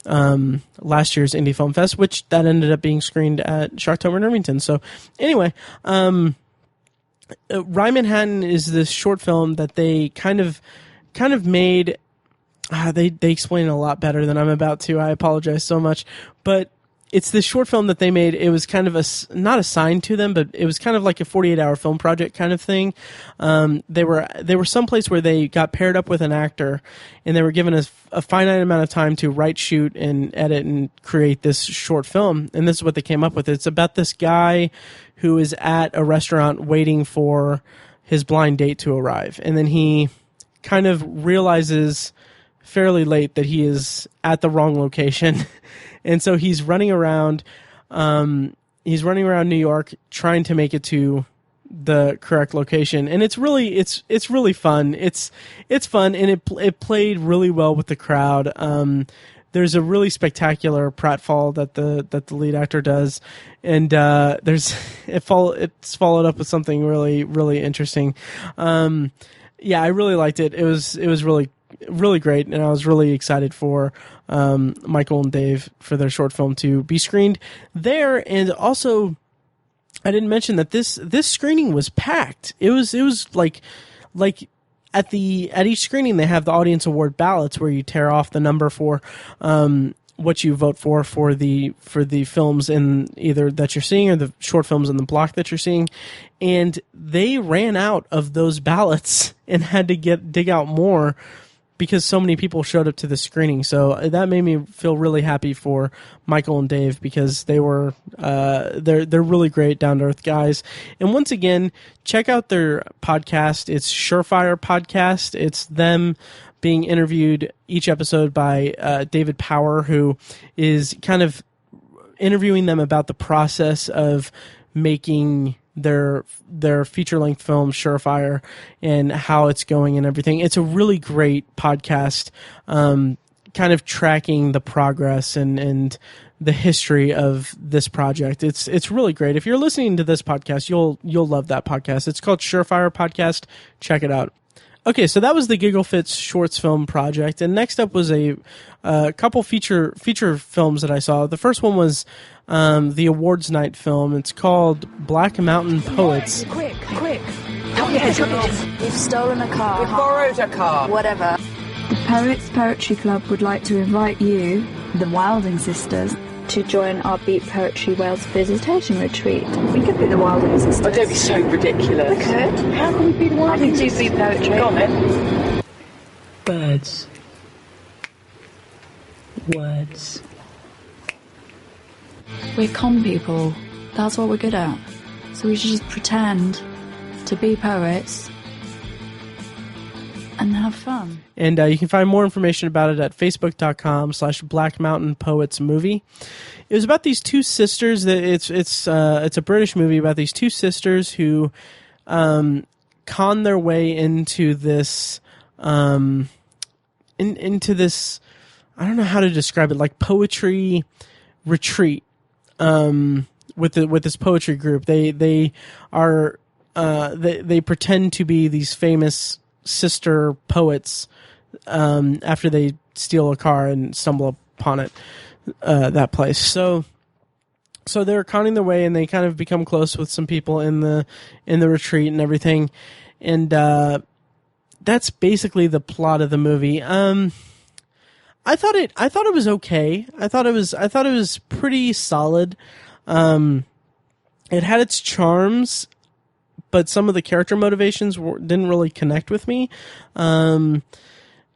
last year's Indy Film Fest, which that ended up being screened at Sharktober in Irvington. So anyway, Rye Manhattan is this short film that they kind of made. They explain it a lot better than I'm about to. I apologize so much, but it's this short film that they made. It was kind of not assigned to them, but it was kind of like a 48-hour film project kind of thing. They were someplace where they got paired up with an actor, and they were given a finite amount of time to write, shoot, and edit and create this short film. And this is what they came up with. It's about this guy who is at a restaurant waiting for his blind date to arrive, and then he kind of realizes fairly late that he is at the wrong location. And so he's running around New York trying to make it to the correct location. And it's really fun. It's fun, and it played really well with the crowd. There's a really spectacular pratfall that the lead actor does, and it's followed up with something really, really interesting. Yeah, I really liked it. It was really great, and I was really excited for Michael and Dave for their short film to be screened there. And also, I didn't mention that this screening was packed. It was like at each screening they have the audience award ballots where you tear off the number for what you vote for the films in either that you're seeing or the short films in the block that you're seeing. And they ran out of those ballots and had to dig out more because so many people showed up to the screening. So that made me feel really happy for Michael and Dave, because they were they're really great, down to earth guys. And once again, check out their podcast. It's Surefire Podcast. It's them being interviewed each episode by David Power, who is kind of interviewing them about the process of making their feature-length film Surefire and how it's going and everything. It's a really great podcast, kind of tracking the progress and the history of this project. It's really great. If you're listening to this podcast, you'll love that podcast. It's called Surefire Podcast. Check it out. Okay, so that was the Giggle Fits shorts film project, and next up was a couple feature films that I saw. The first one was the awards night film. It's called Black Mountain Poets. Quick! We've stolen a car. We borrowed a car. Whatever. The Poets Poetry Club would like to invite you, the Wilding Sisters, to join our Beat Poetry Wales visitation retreat. We could be the Wilding Sisters. Oh, don't be so ridiculous. We could. How can we be the Wilding Sisters? I can do beat poetry. Go on then. Birds. Words. We're con people. That's what we're good at. So we should just pretend to be poets and have fun. And you can find more information about it at facebook.com/Black Mountain Poets Movie. It was about these two sisters. It's a British movie about these two sisters who con their way into this into this, I don't know how to describe it, like poetry retreat with this poetry group. They pretend to be these famous sister poets after they steal a car and stumble upon it, that place. So they're conning their way, and they kind of become close with some people in the retreat and everything. And that's basically the plot of the movie. I thought it was okay. I thought it was pretty solid. It had its charms, but some of the character motivations didn't really connect with me.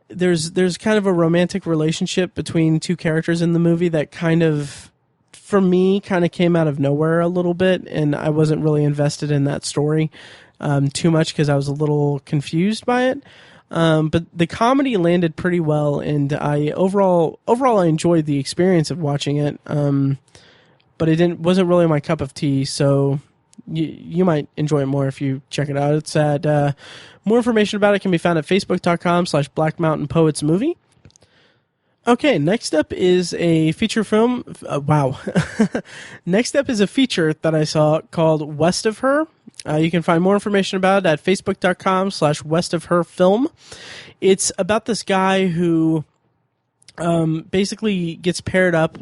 There's kind of a romantic relationship between two characters in the movie that kind of, for me, kind of came out of nowhere a little bit, and I wasn't really invested in that story too much because I was a little confused by it. But the comedy landed pretty well, and overall I enjoyed the experience of watching it. But it wasn't really my cup of tea, so you might enjoy it more if you check it out. It's at more information about it can be found at facebook.com/blackmountainpoetsmovie. Okay, next up is a feature film. Wow. Next up is a feature that I saw called West of Her. You can find more information about it at facebook.com/westofherfilm. It's about this guy who basically gets paired up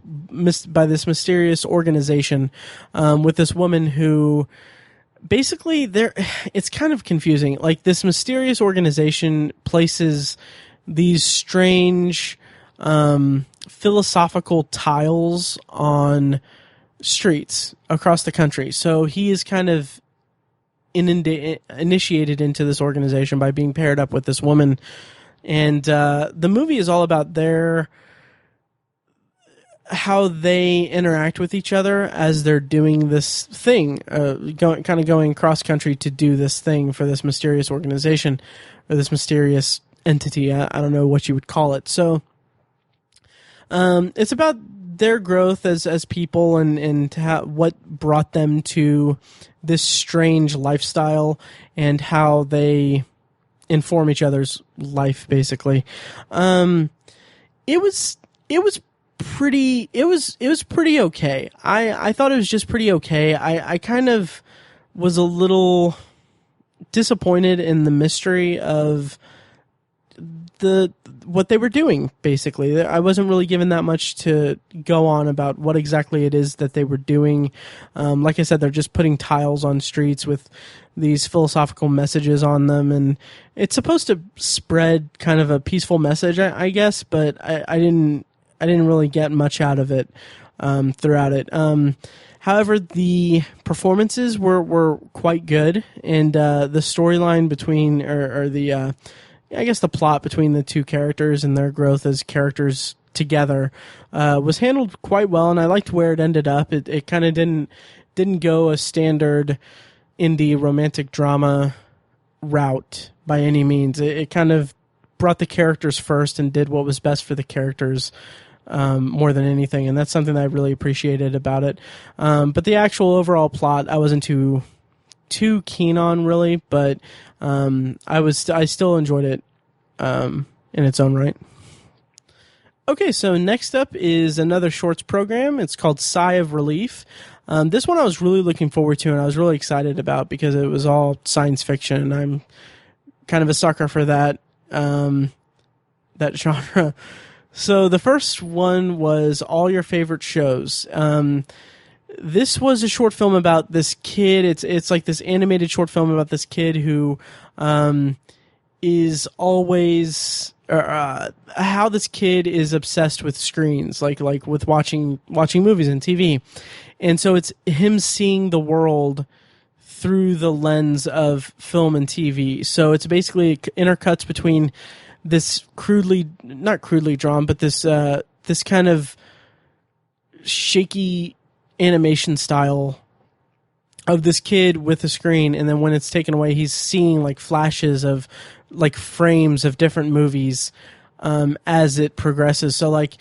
by this mysterious organization with this woman who basically it's kind of confusing. Like, this mysterious organization places these strange philosophical tiles on streets across the country. So he is kind of initiated into this organization by being paired up with this woman. And the movie is all about how they interact with each other as they're doing this thing, going cross country to do this thing for this mysterious organization or this mysterious entity. I don't know what you would call it. So it's about their growth as people and what brought them to this strange lifestyle and how they inform each other's life, basically. It was pretty okay. I thought it was just pretty okay. I kind of was a little disappointed in the mystery of what they were doing, basically. I wasn't really given that much to go on about what exactly it is that they were doing. Like I said, they're just putting tiles on streets with these philosophical messages on them, and it's supposed to spread kind of a peaceful message, I guess, but I didn't really get much out of it throughout it. However, the performances were quite good, and the storyline between, or the I guess the plot between the two characters and their growth as characters together was handled quite well, and I liked where it ended up. It kind of didn't go a standard indie romantic drama route by any means. It kind of brought the characters first and did what was best for the characters more than anything, and that's something that I really appreciated about it. But the actual overall plot, I wasn't too keen on, really, but I still enjoyed it in its own right. Okay, so next up is another shorts program. It's called Sci of Relief. This one I was really looking forward to, and I was really excited about because it was all science fiction, and I'm kind of a sucker for that genre. So the first one was All Your Favorite Shows. This was a short film about this kid. It's like this animated short film about this kid who is always how this kid is obsessed with screens, like with watching movies and TV, and so it's him seeing the world through the lens of film and TV. So it's basically intercuts between this not crudely drawn, but this kind of shaky animation style of this kid with a screen, and then when it's taken away, he's seeing like flashes of like frames of different movies as it progresses. So like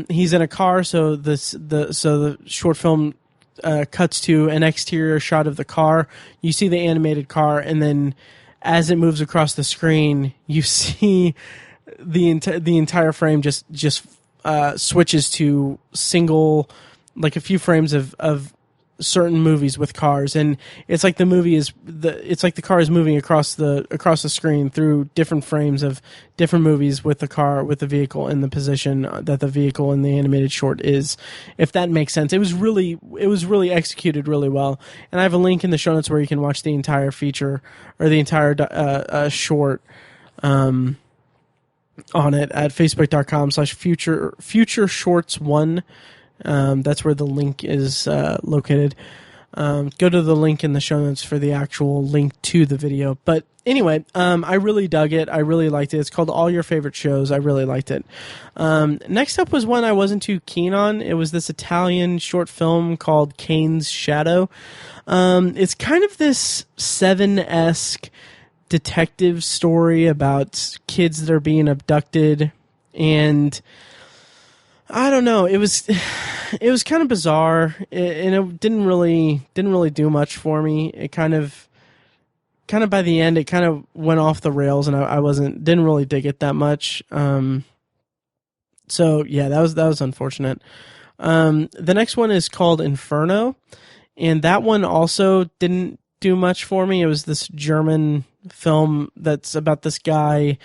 he's in a car, so the short film cuts to an exterior shot of the car. You see the animated car, and then as it moves across the screen, you see the entire frame just switches to single, like a few frames of certain movies with cars, and it's like the car is moving across the screen through different frames of different movies with the vehicle in the position that the vehicle in the animated short is, if that makes sense. It was really executed really well, and I have a link in the show notes where you can watch the entire feature or the entire short on it at facebook.com/future shorts 1. That's where the link is located. Go to the link in the show notes for the actual link to the video. But anyway, I really dug it. I really liked it. It's called All Your Favorite Shows. I really liked it. Next up was one I wasn't too keen on. It was this Italian short film called Kane's Shadow. It's kind of this Seven-esque detective story about kids that are being abducted, and I don't know, it was kind of bizarre, and it didn't really do much for me. It kind of by the end, it kind of went off the rails, and I didn't really dig it that much. So yeah, that was unfortunate. The next one is called Inferno, and that one also didn't do much for me. It was this German film that's about this guy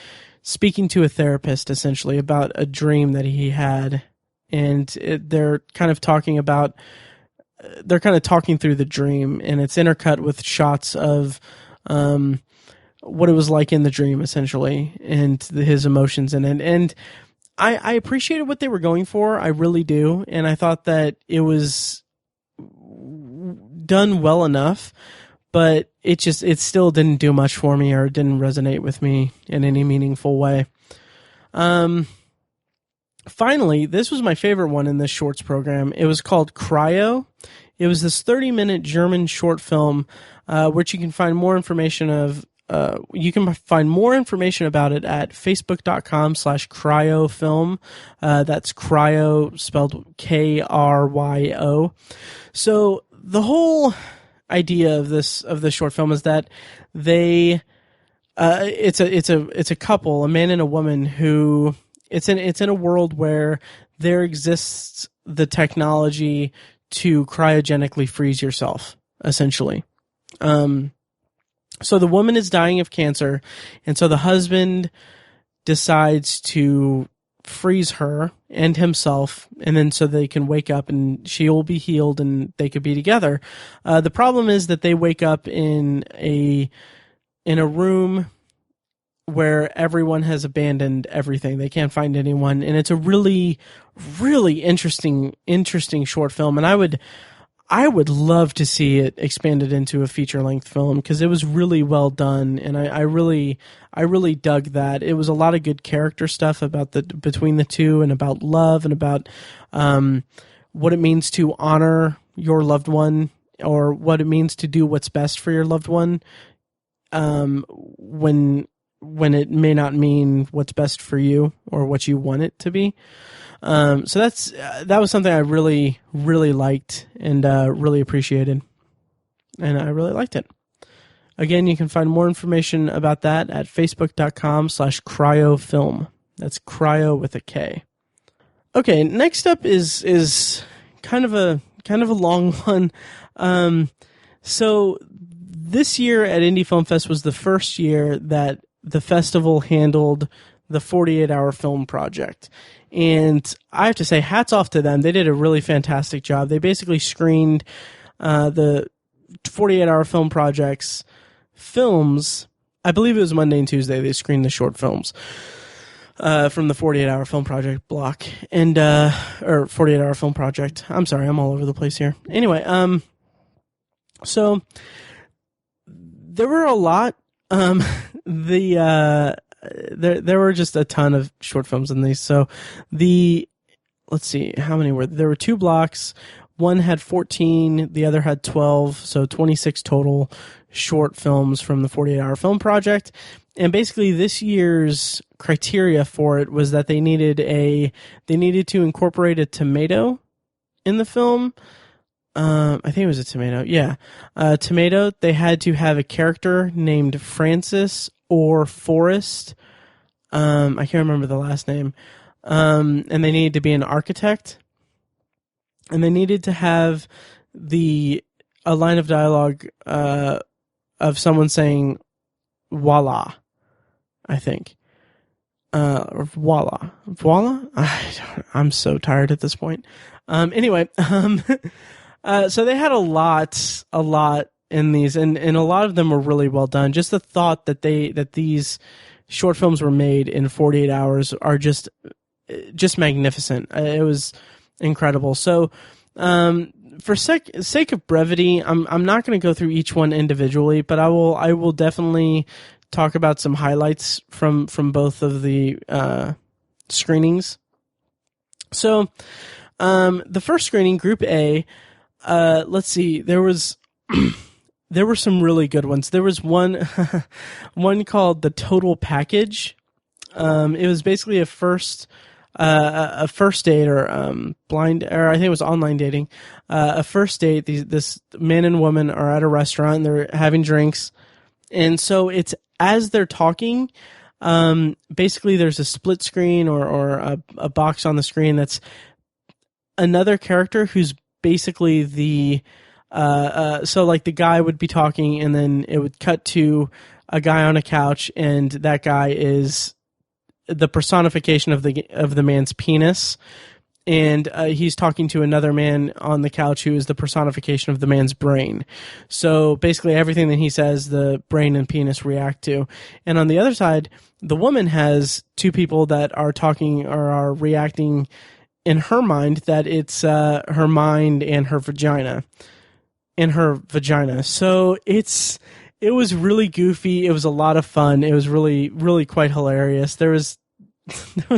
speaking to a therapist, essentially, about a dream that he had, and they're kind of talking through the dream, and it's intercut with shots of what it was like in the dream, essentially, and his emotions in it. And I appreciated what they were going for. I really do. And I thought that it was done well enough, but it still didn't do much for me, or didn't resonate with me in any meaningful way. Finally, this was my favorite one in this shorts program. It was called Cryo. It was this 30-minute German short film, which you can find more information of. You can find more information about it at facebook.com/cryofilm. That's cryo spelled Kryo. So the whole idea of this short film is that it's a couple, a man and a woman, who it's in a world where there exists the technology to cryogenically freeze yourself, essentially. So the woman is dying of cancer, and so the husband decides to freeze her and himself, and then so they can wake up and she will be healed and they could be together. The problem is that they wake up in a room where everyone has abandoned everything. They can't find anyone, and it's a really, really interesting short film, and I would love to see it expanded into a feature-length film, because it was really well done, and I really dug that. It was a lot of good character stuff about between the two, and about love, and about what it means to honor your loved one, or what it means to do what's best for your loved one, when it may not mean what's best for you or what you want it to be. So that was something I really, really liked and really appreciated, and I really liked it. Again, you can find more information about that at facebook.com/cryofilm. That's cryo with a K. Okay, next up is kind of a long one. So this year at Indy Film Fest was the first year that the festival handled the 48-hour film project. And I have to say, hats off to them. They did a really fantastic job. They basically screened the 48-hour film project's films. I believe it was Monday and Tuesday. They screened the short films from the 48-hour film project block, and or 48-hour film project. I'm sorry, I'm all over the place here. Anyway, so there were a lot. There were just a ton of short films in these. So let's see, how many were there? There were two blocks. One had 14, the other had 12, so 26 total short films from the 48-hour film project. And basically this year's criteria for it was that they needed to incorporate a tomato in the film. I think it was a tomato. Yeah. Tomato. They had to have a character named Francis or Forrest. I can't remember the last name. And they needed to be an architect. And they needed to have a line of dialogue of someone saying voila, I think. Or voila. Voila? I'm so tired at this point. Anyway, so they had a lot in these, and a lot of them were really well done. Just the thought that these short films were made in 48 hours are just magnificent. It was incredible. So, for sake of brevity, I'm not going to go through each one individually, but I will definitely talk about some highlights from both of the screenings. So, the first screening, Group A, let's see, there was there were some really good ones. There was one one called The Total Package. It was basically a first date or blind, or I think it was online dating. A first date. This man and woman are at a restaurant and they're having drinks, and so it's as they're talking. Basically, there's a split screen or a box on the screen that's another character who's basically the so like the guy would be talking and then it would cut to a guy on a couch and that guy is the personification of the man's penis, and he's talking to another man on the couch who is the personification of the man's brain. So basically everything that he says, the brain and penis react to. And on the other side, the woman has two people that are talking or are reacting in her mind, that it's her mind and her vagina. So it was really goofy. It was a lot of fun. It was really, really quite hilarious. There was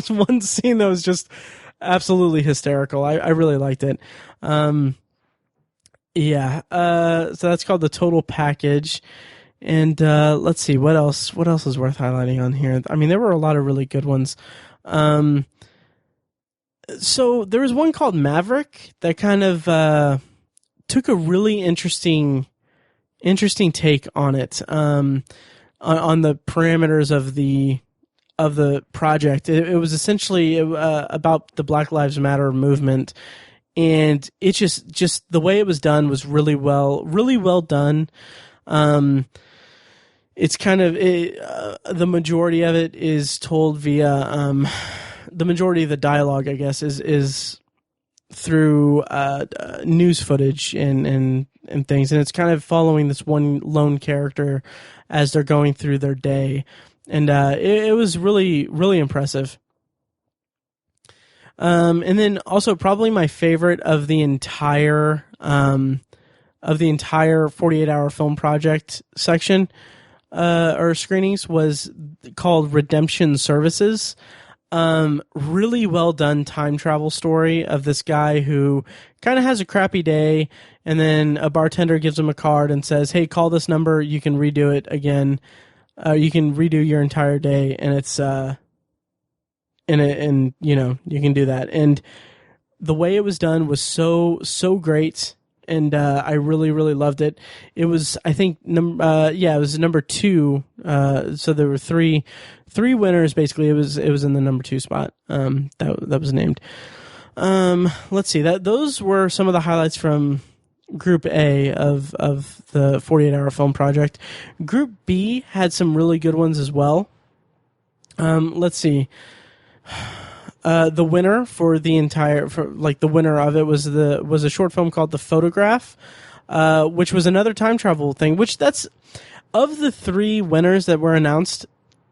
one scene that was just absolutely hysterical. I really liked it. So that's called The Total Package. And let's see, what else is worth highlighting on here? I mean, there were a lot of really good ones. So there was one called Maverick that kind of took a really interesting take on it, on the parameters of the project. It was essentially about the Black Lives Matter movement, and it just the way it was done was really well done. It's kind of the majority of it is told via the majority of the dialogue, I guess, is through news footage and things, and it's kind of following this one lone character as they're going through their day, and it was really, really impressive. And then also probably my favorite of the entire 48-hour film project section or screenings was called Redemption Services. Really well done time travel story of this guy who kind of has a crappy day, and then a bartender gives him a card and says, "Hey, call this number. You can redo it again. You can redo your entire day," and it's and you know, you can do that. And the way it was done was so great, and I really, really loved it. It was, I think, it was number 2. So there were three winners. Basically, it was in the number 2 spot. That was named. Let's see. Those were some of the highlights from Group A of the 48-hour film project. Group B had some really good ones as well. Let's see. The winner for the winner of it was a short film called The Photograph, which was another time travel thing. Which that's of the 3 winners that were announced,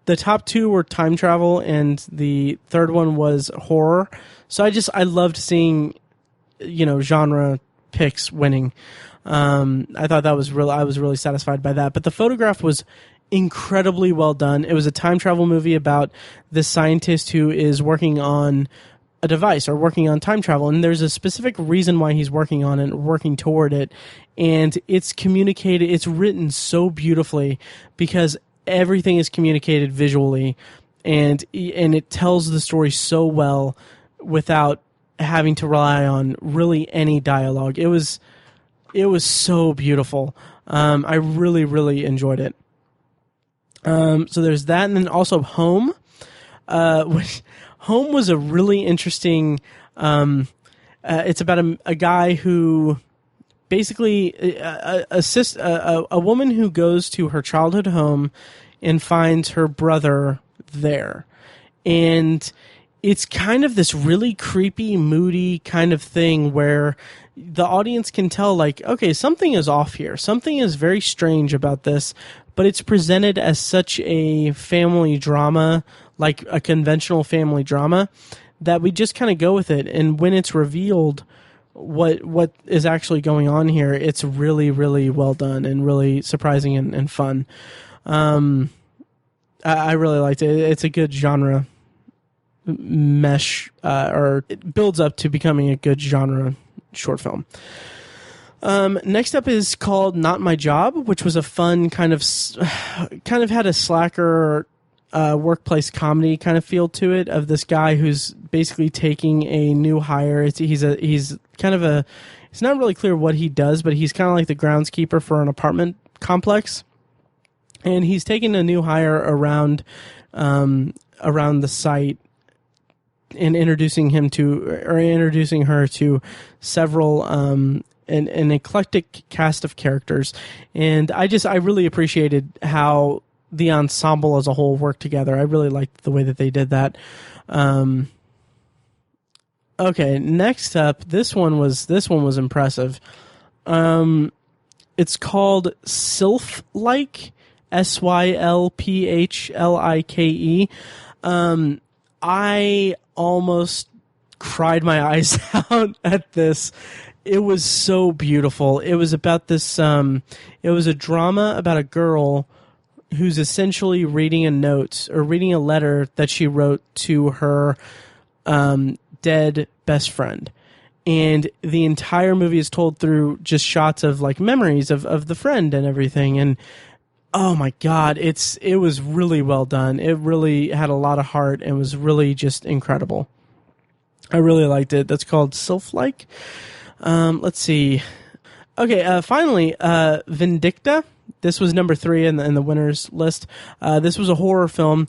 the top 2 were time travel, and the third one was horror. So I loved seeing, genre picks winning. I thought that was I was really satisfied by that. But The Photograph was incredibly well done. It was a time travel movie about this scientist who is working on a device or working on time travel, and there's a specific reason why he's working on it, working toward it, and it's communicated. It's written so beautifully because everything is communicated visually, and it tells the story so well without having to rely on really any dialogue. It was so beautiful. I really, really enjoyed it. So there's that, and then also Home, which Home was a really interesting. It's about a guy who basically assists a woman who goes to her childhood home and finds her brother there, and it's kind of this really creepy, moody kind of thing where the audience can tell, like, okay, something is off here. Something is very strange about this, but it's presented as such a family drama, like a conventional family drama, that we just kind of go with it. And when it's revealed what is actually going on here, it's really, really well done and really surprising and fun. I really liked it. It's a good genre mesh, or it builds up to becoming a good genre short film. Next up is called Not My Job, which was a fun kind of had a slacker workplace comedy kind of feel to it, of this guy who's basically taking a new hire. He's not really clear what he does, but he's kind of like the groundskeeper for an apartment complex, and he's taking a new hire around the site and introducing her to several an eclectic cast of characters. And I really appreciated how the ensemble as a whole worked together. I really liked the way that they did that. Okay, next up, this one was impressive. It's called Sylphlike, Sylphlike. I almost cried my eyes out at this. It was so beautiful. It was about this, it was a drama about a girl who's essentially reading a letter that she wrote to her dead best friend. And the entire movie is told through just shots of like memories of the friend and everything. And oh my God, it was really well done. It really had a lot of heart and was really just incredible. I really liked it. That's called Sylphlike. Let's see. Okay, finally, Vindicta. This was number 3 in the winners list. This was a horror film.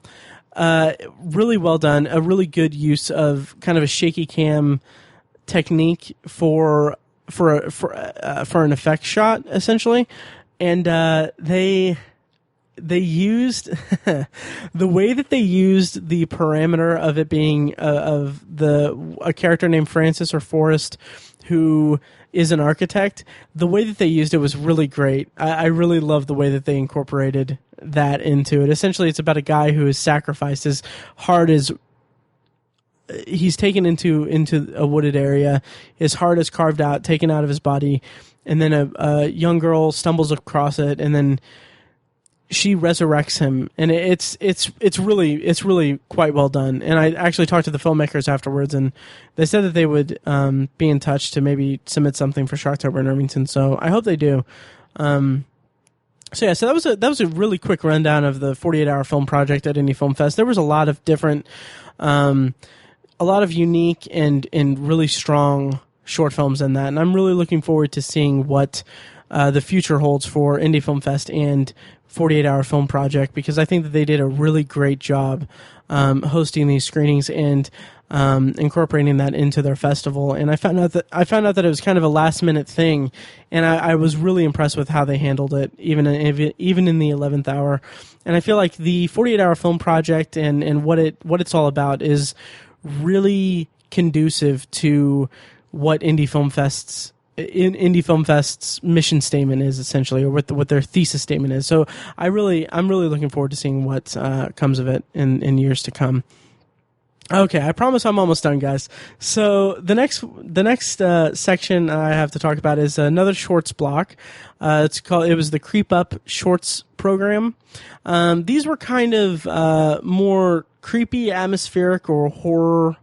Really well done. A really good use of kind of a shaky cam technique for an effect shot, essentially. And they used the way that they used the parameter of it being a character named Francis or Forrest, who is an architect. The way that they used it was really great. I really love the way that they incorporated that into it. Essentially, it's about a guy who is sacrificed. His heart is he's taken into a wooded area. His heart is carved out, taken out of his body, and then a young girl stumbles across it, and then she resurrects him, and it's really quite well done. And I actually talked to the filmmakers afterwards, and they said that they would be in touch to maybe submit something for Shocktober in Irvington. So I hope they do. So that was a really quick rundown of the 48-hour film project at Indy Film Fest. There was a lot of different, a lot of unique and really strong short films in that, and I'm really looking forward to seeing what the future holds for Indy Film Fest and 48-hour film project, because I think that they did a really great job hosting these screenings and incorporating that into their festival. And I found out that it was kind of a last minute thing, and I was really impressed with how they handled it, even in the 11th hour. And I feel like the 48-hour film project and what it's all about is really conducive to what Indy Film Fest's mission statement is, essentially, or what their thesis statement is. So I'm really looking forward to seeing what comes of it in years to come. Okay, I promise I'm almost done, guys. So the next section I have to talk about is another shorts block. It was the Creep Up Shorts program. These were kind of more creepy, atmospheric, or horror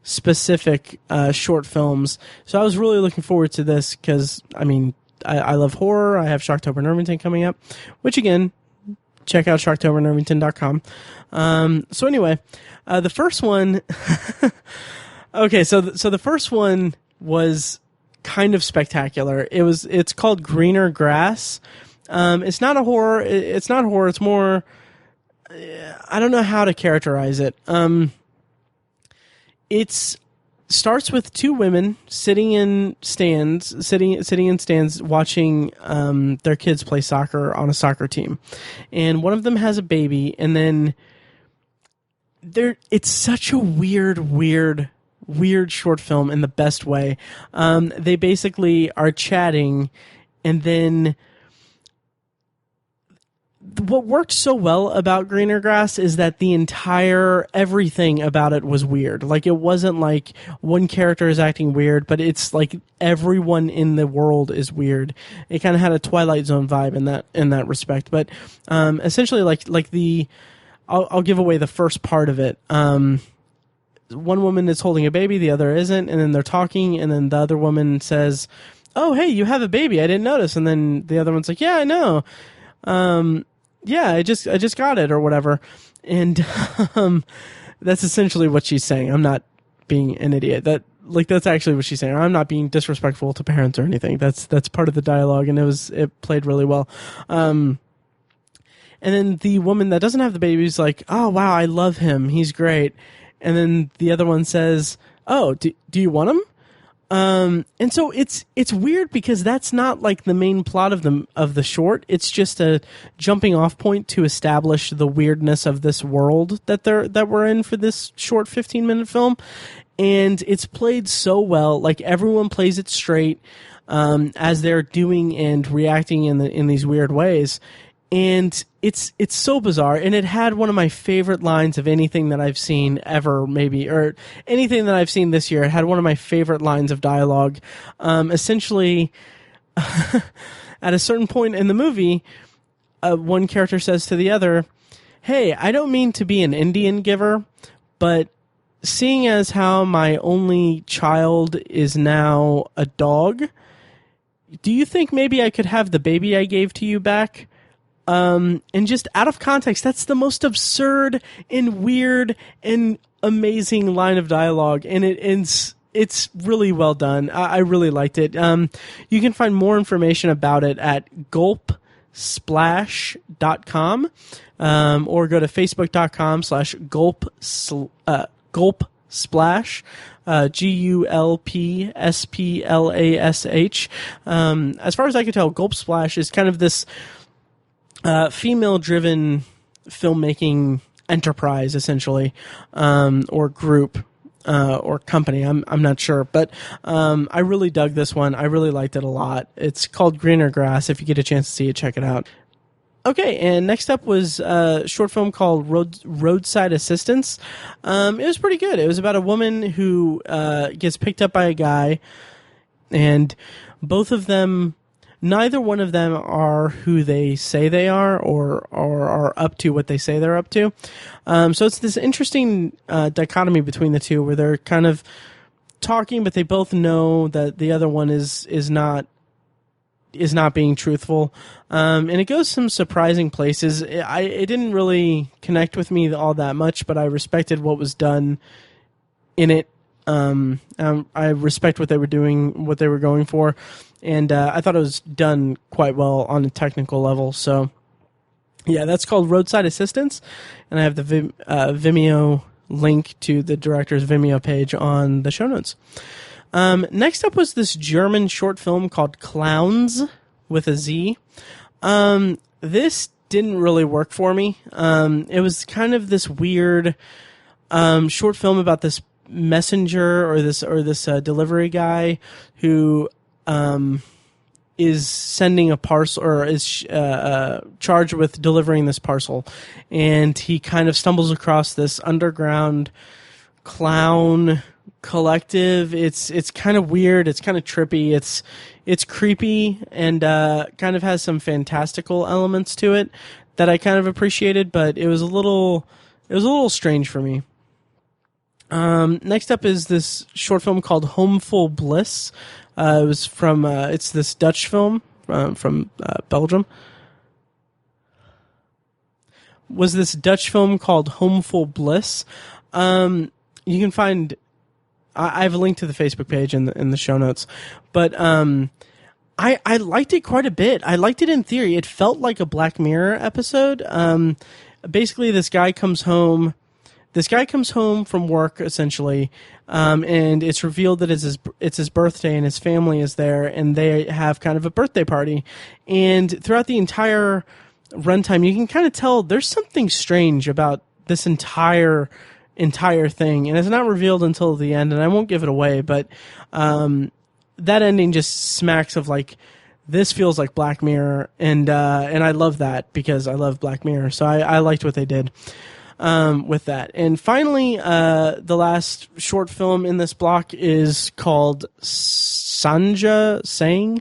specific short films. So I was really looking forward to this because, I mean, I love horror. I have Shocktober in Irvington coming up, which, again, check out shocktoberinirvington.com. So anyway, the first one okay, so the first one was kind of spectacular. It's called Greener Grass. It's not a horror. It's not horror. It's more, I don't know how to characterize it. It starts with two women sitting in stands watching their kids play soccer on a soccer team, and one of them has a baby, and then it's such a weird short film in the best way. They basically are chatting, and then what worked so well about Greener Grass is that everything about it was weird. Like, it wasn't like one character is acting weird, but it's like everyone in the world is weird. It kind of had a Twilight Zone vibe in that respect. But essentially, I'll give away the first part of it. One woman is holding a baby, the other isn't, and then they're talking, and then the other woman says, oh, hey, you have a baby. I didn't notice. And then the other one's like, yeah, I know. Yeah, I just got it or whatever. And that's essentially what she's saying. I'm not being an idiot. That's actually what she's saying. I'm not being disrespectful to parents or anything. That's part of the dialogue, and it played really well. And then the woman that doesn't have the baby is like, oh, wow, I love him. He's great. And then the other one says, oh, do you want him? And so it's weird because that's not like the main plot of the short. It's just a jumping off point to establish the weirdness of this world that we're in for this short 15-minute film. And it's played so well. Like, everyone plays it straight, as they're doing and reacting in these weird ways. And it's so bizarre, and it had one of my favorite lines of anything that I've seen ever, maybe, or anything that I've seen this year. It had one of my favorite lines of dialogue. Essentially, at a certain point in the movie, one character says to the other, hey, I don't mean to be an Indian giver, but seeing as how my only child is now a dog, do you think maybe I could have the baby I gave to you back? And just out of context, that's the most absurd and weird and amazing line of dialogue, and it's really well done. I really liked it. You can find more information about it at gulpsplash.com, or go to facebook.com/gulpsplash, GULPSPLASH. As far as I can tell, Gulp Splash is kind of this female-driven filmmaking enterprise, essentially, or group, or company. I'm not sure, but I really dug this one. I really liked it a lot. It's called Greener Grass. If you get a chance to see it, check it out. Okay, and next up was a short film called Roadside Assistance. It was pretty good. It was about a woman who gets picked up by a guy, and neither one of them are who they say they are, or are up to what they say they're up to. So it's this interesting dichotomy between the two, where they're kind of talking, but they both know that the other one is not being truthful. And it goes some surprising places. It didn't really connect with me all that much, but I respected what was done in it. I respect what they were doing, what they were going for. And I thought it was done quite well on a technical level. So, yeah, that's called Roadside Assistance. And I have the Vimeo link to the director's Vimeo page on the show notes. Next up was this German short film called Clowns, with a Z. This didn't really work for me. It was kind of this weird short film about this messenger or this delivery guy who is sending a parcel, or is charged with delivering this parcel, and he kind of stumbles across this underground clown collective. It's kind of weird. It's kind of trippy. It's creepy, and kind of has some fantastical elements to it that I kind of appreciated, but it was a little strange for me. Next up is this short film called Homeful Bliss. It was from it's this Dutch film from Belgium. Was this Dutch film called Homeful Bliss? You can find. I have a link to the Facebook page in the show notes, but I liked it quite a bit. I liked it in theory. It felt like a Black Mirror episode. Basically, this guy comes home from work, essentially, and it's revealed that it's his birthday, and his family is there, and they have kind of a birthday party. And throughout the entire runtime, you can kind of tell there's something strange about this entire thing, and it's not revealed until the end, and I won't give it away, but that ending just smacks of like, this feels like Black Mirror, and I love that because I love Black Mirror, so I liked what they did with that. And finally, the last short film in this block is called Sanja Sang.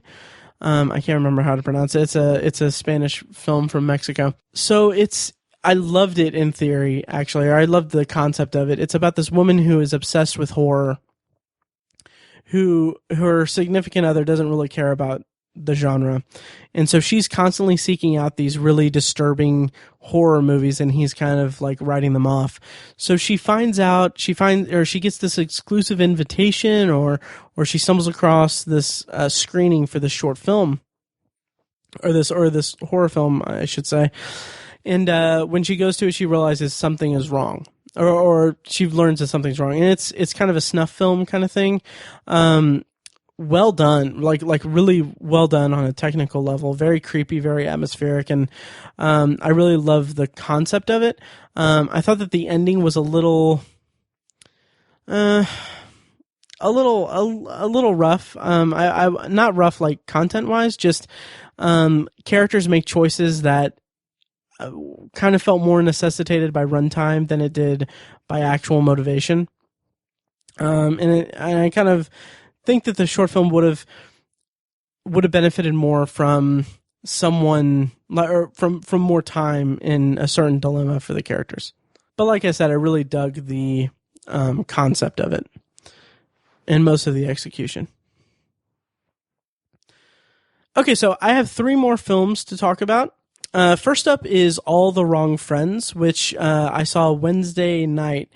I can't remember how to pronounce it. It's a Spanish film from Mexico. So I loved it in theory, actually, or I loved the concept of it. It's about this woman who is obsessed with horror, who her significant other doesn't really care about the genre. And so she's constantly seeking out these really disturbing horror movies, and he's kind of like writing them off. So she gets this exclusive invitation, or she stumbles across this screening for this short film, or this horror film, I should say. And when she goes to it, she realizes something is wrong, or she learns that something's wrong. And it's kind of a snuff film kind of thing. Well done, like really well done on a technical level. Very creepy, very atmospheric, and I really love the concept of it. I thought that the ending was a little rough. I not rough like content wise, just characters make choices that kind of felt more necessitated by runtime than it did by actual motivation. And I kind of think that the short film would have benefited more from someone, or from more time in a certain dilemma for the characters. But like I said, I really dug the concept of it and most of the execution. Okay, so I have 3 more films to talk about. First up is All the Wrong Friends, which I saw Wednesday night.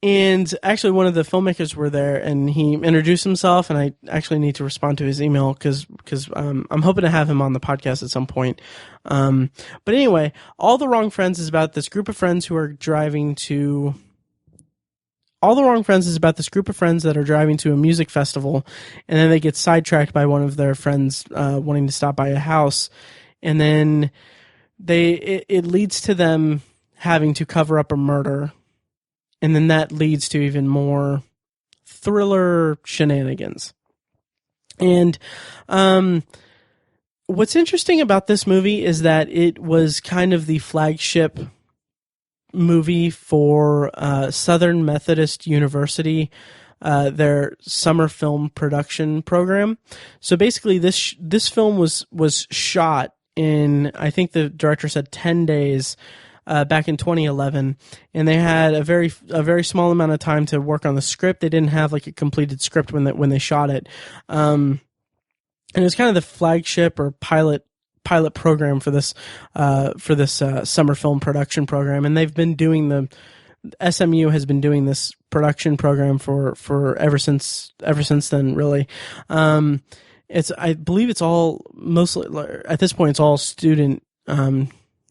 And actually, one of the filmmakers were there, and he introduced himself, and I actually need to respond to his email because I'm hoping to have him on the podcast at some point. But anyway, All the Wrong Friends is about this group of friends who are driving to... All the Wrong Friends is about this group of friends that are driving to a music festival, and then they get sidetracked by one of their friends wanting to stop by a house, and then it leads to them having to cover up a murder. And then that leads to even more thriller shenanigans. And what's interesting about this movie is that it was kind of the flagship movie for Southern Methodist University, their summer film production program. So basically, this film was shot in, I think the director said 10 days. Back in 2011, and they had a very small amount of time to work on the script. They didn't have like a completed script when they shot it, and it was kind of the flagship or pilot program for this summer film production program. And they've been doing SMU has been doing this production program for ever since then, really. I believe it's all mostly at this point it's all student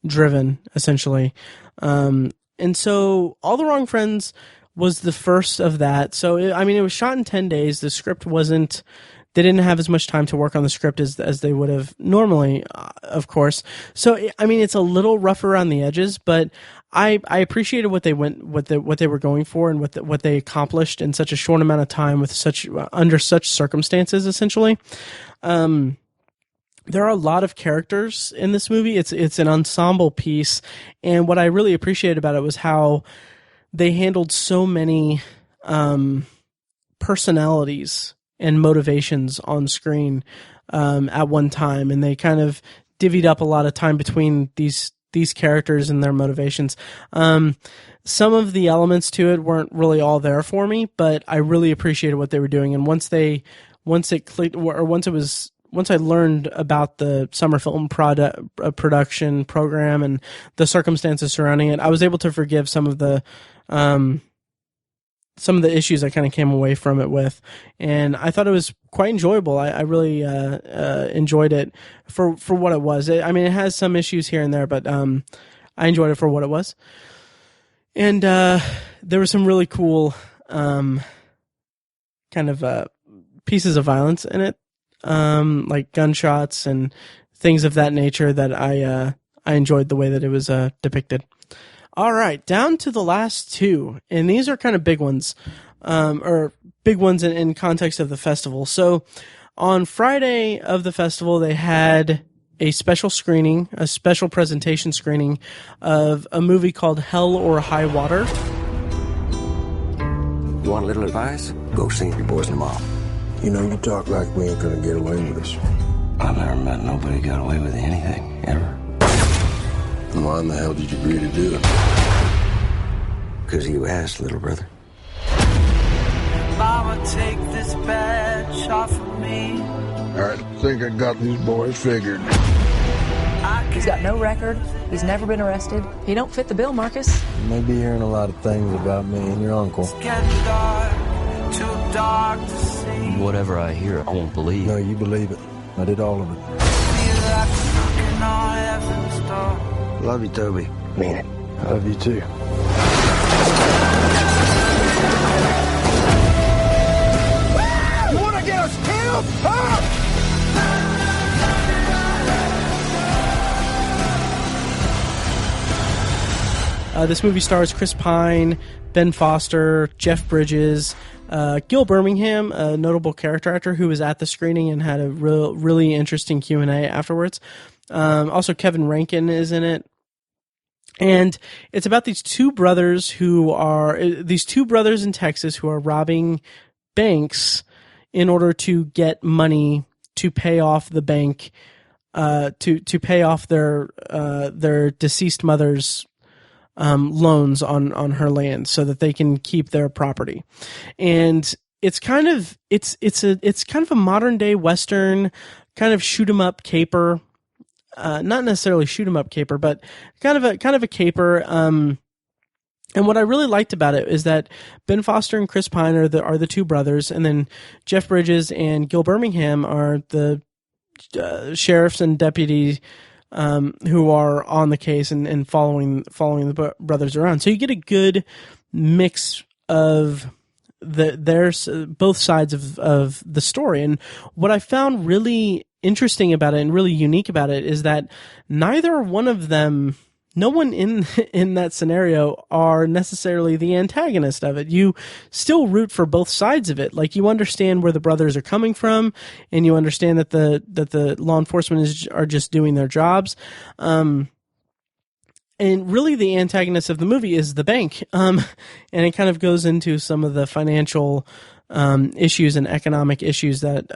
driven, essentially. And so All the Wrong Friends was the first of that. So, it was shot in 10 days. The script they didn't have as much time to work on the script as they would have normally, of course. So, it's a little rough around the edges, but I appreciated what they were going for and what they accomplished in such a short amount of time with under such circumstances, essentially. There are a lot of characters in this movie. It's an ensemble piece, and what I really appreciated about it was how they handled so many personalities and motivations on screen at one time, and they kind of divvied up a lot of time between these characters and their motivations. Some of the elements to it weren't really all there for me, but I really appreciated what they were doing, and once it clicked, or once I learned about the summer film production program and the circumstances surrounding it, I was able to forgive some of the issues I kind of came away from it with. And I thought it was quite enjoyable. I really enjoyed it for what it was. It has some issues here and there, but I enjoyed it for what it was. And there were some really cool kind of pieces of violence in it. Like gunshots and things of that nature that I enjoyed the way that it was depicted. All right, down to the last 2, and these are kind of big ones, or big ones in context of the festival. So on Friday of the festival, they had a special presentation screening of a movie called Hell or High Water. You want a little advice? Go see your boys tomorrow. You know, you talk like we ain't gonna get away with this. I've never met nobody who got away with anything, ever. And why in the hell did you agree to do it? Because you asked, little brother. Mama, take shot for me. I think I got these boys figured. He's got no record. He's never been arrested. He don't fit the bill, Marcus. You may be hearing a lot of things about me and your uncle. It's getting dark, too dark to see. Whatever I hear, I won't believe. No, you believe it. I did all of it. Feel like knocking on heaven's door. Love you, Toby. Mean it. I love you too. You want to get us killed? Huh? This movie stars Chris Pine, Ben Foster, Jeff Bridges, Gil Birmingham, a notable character actor who was at the screening and had a really interesting Q&A afterwards. Also, Kevin Rankin is in it. And it's about these two brothers in Texas who are robbing banks in order to get money to pay off the bank, to pay off their deceased mother's loans on her land so that they can keep their property. And it's kind of a modern day Western, kind of shoot 'em up caper, not necessarily shoot 'em up caper, but kind of a caper. And what I really liked about it is that Ben Foster and Chris Pine are the two brothers, and then Jeff Bridges and Gil Birmingham are the sheriffs and deputies who are on the case and following the brothers around. So you get a good mix of both sides of the story. And what I found really interesting about it and really unique about it is that neither one of them, no one in that scenario are necessarily the antagonist of it. You still root for both sides of it. Like, you understand where the brothers are coming from, and you understand that the law enforcement are just doing their jobs. And really the antagonist of the movie is the bank. And it kind of goes into some of the financial issues and economic issues that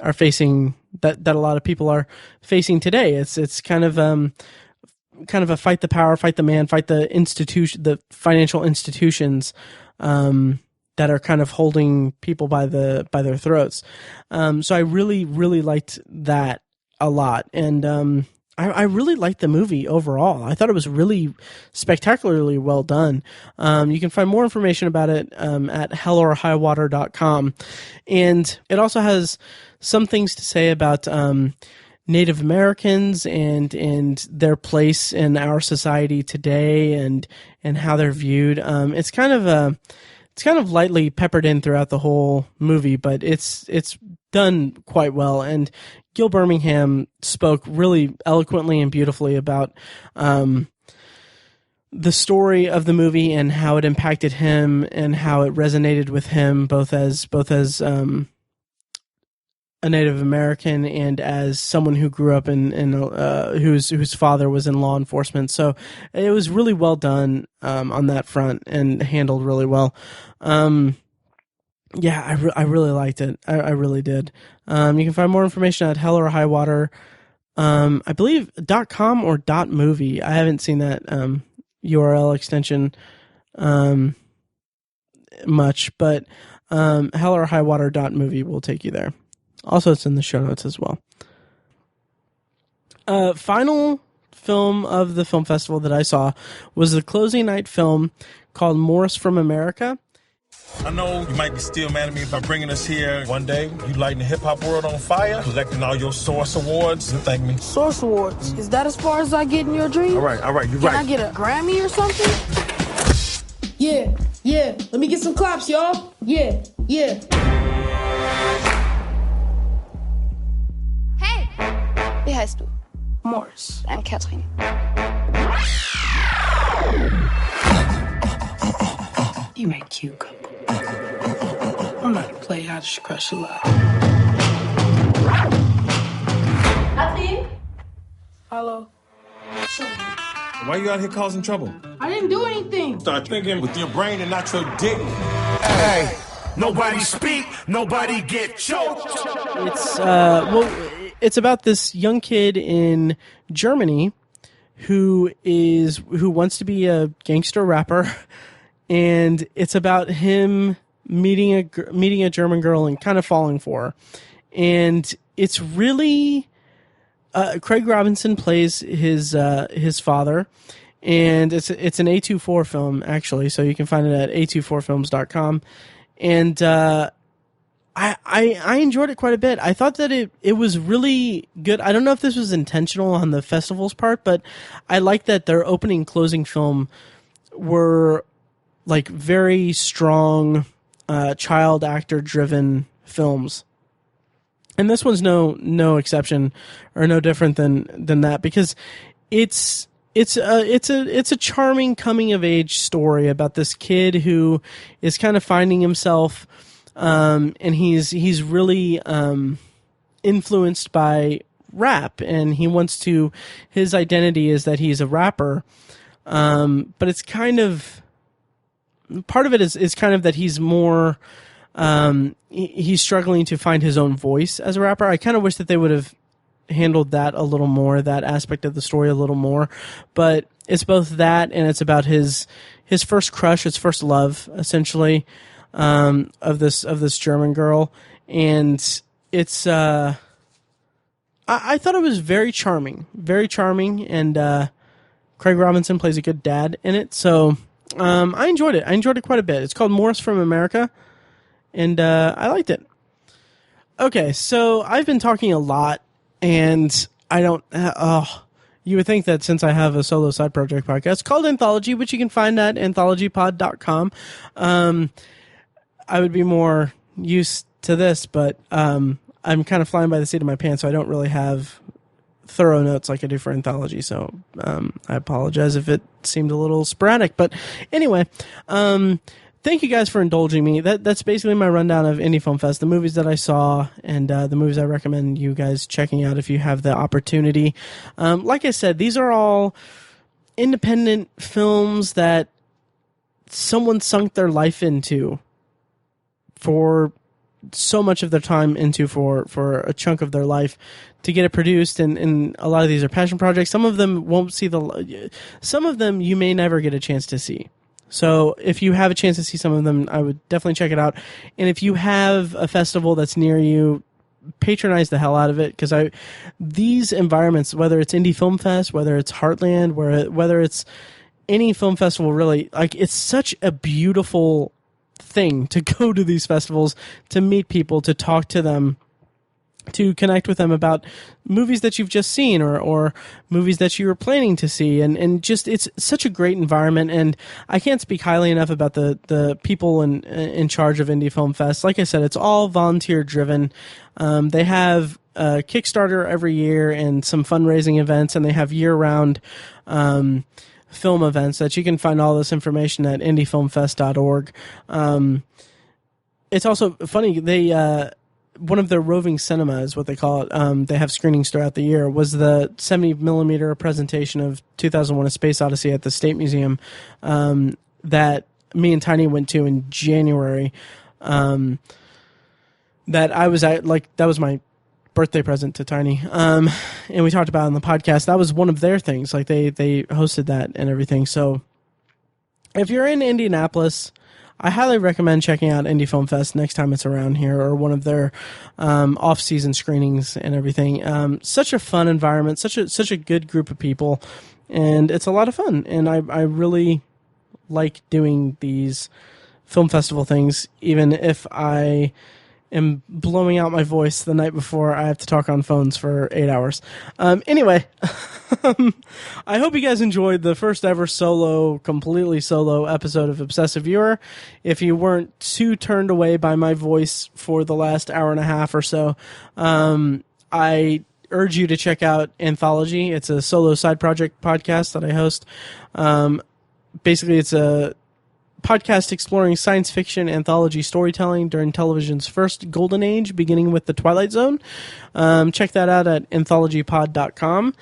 are facing that a lot of people are facing today. It's kind of a fight the power, fight the man, fight the financial institutions that are kind of holding people by their throats. So I really, really liked that a lot. And I really liked the movie overall. I thought it was really spectacularly well done. You can find more information about it at hellorhighwater.com. And it also has some things to say about Native Americans and their place in our society today and how they're viewed. It's kind of lightly peppered in throughout the whole movie, but it's done quite well. And Gil Birmingham spoke really eloquently and beautifully about the story of the movie and how it impacted him and how it resonated with him both as a Native American and as someone who grew up in whose father was in law enforcement. So it was really well done on that front and handled really well. Yeah, I really liked it. I really did. You can find more information at Hell or High Water. I believe .com or .movie. I haven't seen that URL extension much, but Hell or High Water .movie will take you there. Also, it's in the show notes as well. Final film of the film festival that I saw was the closing night film called Morris from America. I know you might be still mad at me by bringing us here. One day, you lighting the hip-hop world on fire, collecting all your Source Awards, and thank me. Source Awards? Is that as far as I get in your dream? All right, you're right. Can I get a Grammy or something? Yeah. Let me get some claps, y'all. Yeah. Hey! Wie heißt du? Morris. I'm Catherine. You make cute couple. I'm not a player, I just crush a lot. Catherine? Hello. Why you out here causing trouble? I didn't do anything. Start thinking with your brain and not your dick. Hey, nobody speak, nobody get choked. It's about this young kid in Germany who wants to be a gangster rapper, and it's about him meeting a German girl and kind of falling for her. And it's really Craig Robinson plays his father, and it's an A24 film actually, so you can find it at a24films.com. And I enjoyed it quite a bit. I thought that it was really good. I don't know if this was intentional on the festival's part, but I like that their opening and closing film were like very strong child actor driven films. And this one's no exception or no different than that, because it's a charming coming of age story about this kid who is kind of finding himself, and he's really influenced by rap, and he wants to. His identity is that he's a rapper, but it's kind of part of it is kind of that he's more. He's struggling to find his own voice as a rapper. I kind of wish that they would have handled that a little more, that aspect of the story a little more. But it's both that, and it's about his first crush, his first love, essentially, of this German girl. And it's I thought it was very charming, and Craig Robinson plays a good dad in it. So I enjoyed it. I enjoyed it quite a bit. It's called Morris from America. And I liked it. Okay, so I've been talking a lot, and I don't... you would think that since I have a solo side project podcast called Anthology, which you can find at anthologypod.com, I would be more used to this, but I'm kind of flying by the seat of my pants, so I don't really have thorough notes like I do for Anthology, so I apologize if it seemed a little sporadic. But anyway... thank you guys for indulging me. That's basically my rundown of Indie Film Fest, the movies that I saw, and the movies I recommend you guys checking out if you have the opportunity. Like I said, these are all independent films that someone sunk their life into for so much of their time into for a chunk of their life to get it produced, and a lot of these are passion projects. Some of them won't see some of them you may never get a chance to see. So if you have a chance to see some of them, I would definitely check it out. And if you have a festival that's near you, patronize the hell out of it, because these environments, whether it's Indie Film Fest, whether it's Heartland, whether it's any film festival, really, like, it's such a beautiful thing to go to these festivals, to meet people, to talk to them, to connect with them about movies that you've just seen or movies that you were planning to see. And just, it's such a great environment. And I can't speak highly enough about the people in charge of Indie Film Fest. Like I said, it's all volunteer driven. They have a Kickstarter every year and some fundraising events, and they have year round, film events that you can find all this information at indiefilmfest.org. It's also funny, one of their roving cinema is what they call it. They have screenings throughout the year. Was the 70mm presentation of 2001: A Space Odyssey at the State Museum that me and Tiny went to in January. That I was at, like, that was my birthday present to Tiny. And we talked about it on the podcast. That was one of their things. Like, they hosted that and everything. So if you're in Indianapolis, I highly recommend checking out Indie Film Fest next time it's around here, or one of their off-season screenings and everything. Such a fun environment, such a good group of people, and it's a lot of fun. And I really like doing these film festival things, even if I am blowing out my voice the night before I have to talk on phones for 8 hours. Anyway, I hope you guys enjoyed the first ever completely solo episode of Obsessive Viewer. If you weren't too turned away by my voice for the last hour and a half or so, I urge you to check out Anthology. It's a solo side project podcast that I host. Basically, it's a podcast exploring science fiction anthology storytelling during television's first golden age, beginning with The Twilight Zone. Check that out at anthologypod.com.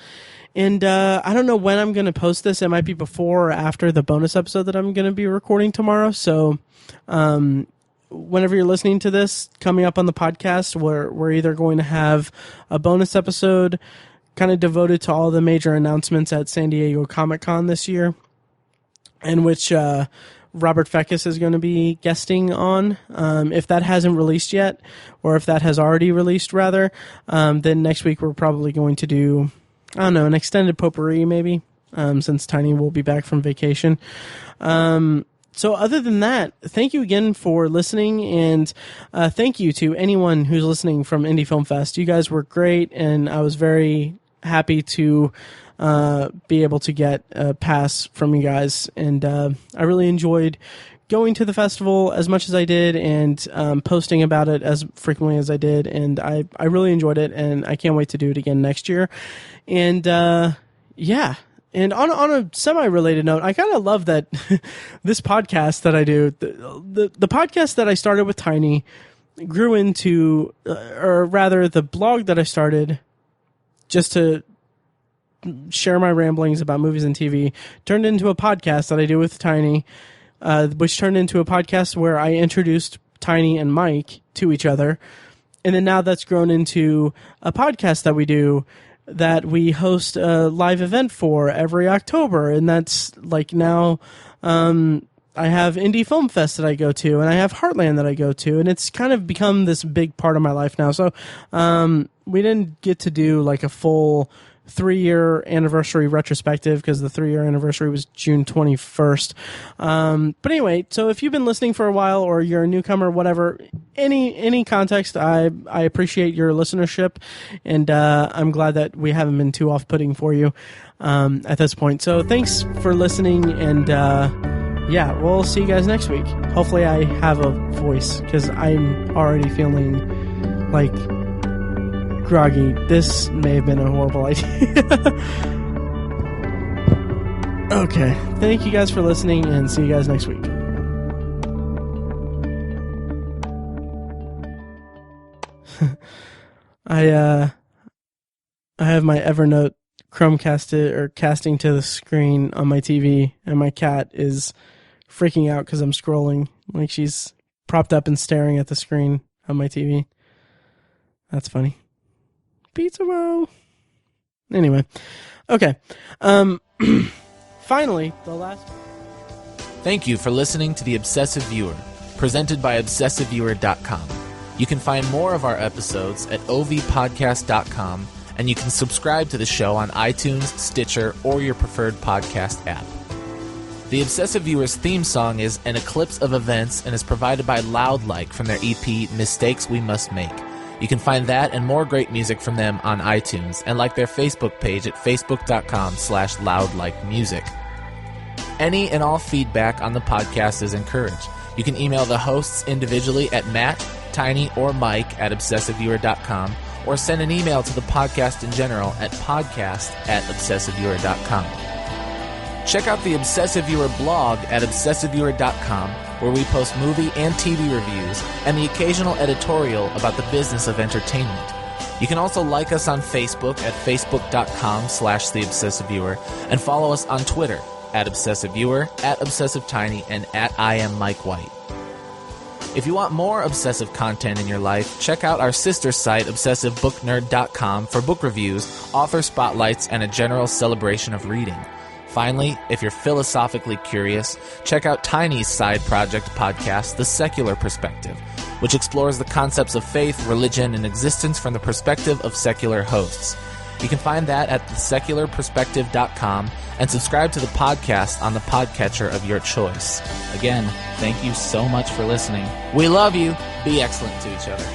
And I don't know when I'm going to post this. It might be before or after the bonus episode that I'm going to be recording tomorrow. So whenever you're listening to this, coming up on the podcast, we're either going to have a bonus episode kind of devoted to all the major announcements at San Diego Comic-Con this year, in which Robert Feckus is going to be guesting on. If that hasn't released yet, or if that has already released, rather, then next week we're probably going to do, I don't know, an extended potpourri maybe, since Tiny will be back from vacation. So other than that, thank you again for listening, and thank you to anyone who's listening from Indy Film Fest. You guys were great, and I was very happy to be able to get a pass from you guys, and I really enjoyed going to the festival as much as I did, and posting about it as frequently as I did, and I really enjoyed it, and I can't wait to do it again next year. And yeah. And on a semi-related note, I kind of love that this podcast that I do, the podcast that I started with Tiny grew into, or rather the blog that I started just to share my ramblings about movies and TV, turned into a podcast that I do with Tiny, which turned into a podcast where I introduced Tiny and Mike to each other. And then now that's grown into a podcast that we do, that we host a live event for every October. And that's like now, I have Indy Film Fest that I go to, and I have Heartland that I go to, and it's kind of become this big part of my life now. So, we didn't get to do like a full 3-year anniversary retrospective because the 3-year anniversary was June 21st. But anyway, so if you've been listening for a while, or you're a newcomer, whatever, any context, I appreciate your listenership, and I'm glad that we haven't been too off-putting for you at this point. So thanks for listening, and yeah, we'll see you guys next week. Hopefully I have a voice, because I'm already feeling like groggy. This may have been a horrible idea. Okay, thank you guys for listening, and see you guys next week. I have my Evernote Chromecasted or casting to the screen on my TV, and my cat is freaking out because I'm scrolling. Like, she's propped up and staring at the screen on my TV. That's funny. Pizza roll. Anyway, okay. Finally, the last. Thank you for listening to The Obsessive Viewer, presented by ObsessiveViewer.com. You can find more of our episodes at ovpodcast.com, and you can subscribe to the show on iTunes, Stitcher, or your preferred podcast app. The Obsessive Viewer's theme song is An Eclipse of Events and is provided by Loudlike from their EP Mistakes We Must Make. You can find that and more great music from them on iTunes, and like their Facebook page at facebook.com/loudlikemusic. Any and all feedback on the podcast is encouraged. You can email the hosts individually at Matt, Tiny, or Mike at obsessiveviewer.com, or send an email to the podcast in general at podcast@obsessiveviewer.com. Check out the Obsessive Viewer blog at obsessiveviewer.com, where we post movie and TV reviews and the occasional editorial about the business of entertainment. You can also like us on Facebook at facebook.com/theobsessiveviewer, and follow us on Twitter at obsessiveviewer, at obsessivetiny, and at IamMikeWhite. If you want more obsessive content in your life, check out our sister site, obsessivebooknerd.com, for book reviews, author spotlights, and a general celebration of reading. Finally, if you're philosophically curious, check out Tiny's side project podcast, The Secular Perspective, which explores the concepts of faith, religion, and existence from the perspective of secular hosts. You can find that at thesecularperspective.com, and subscribe to the podcast on the podcatcher of your choice. Again, thank you so much for listening. We love you. Be excellent to each other.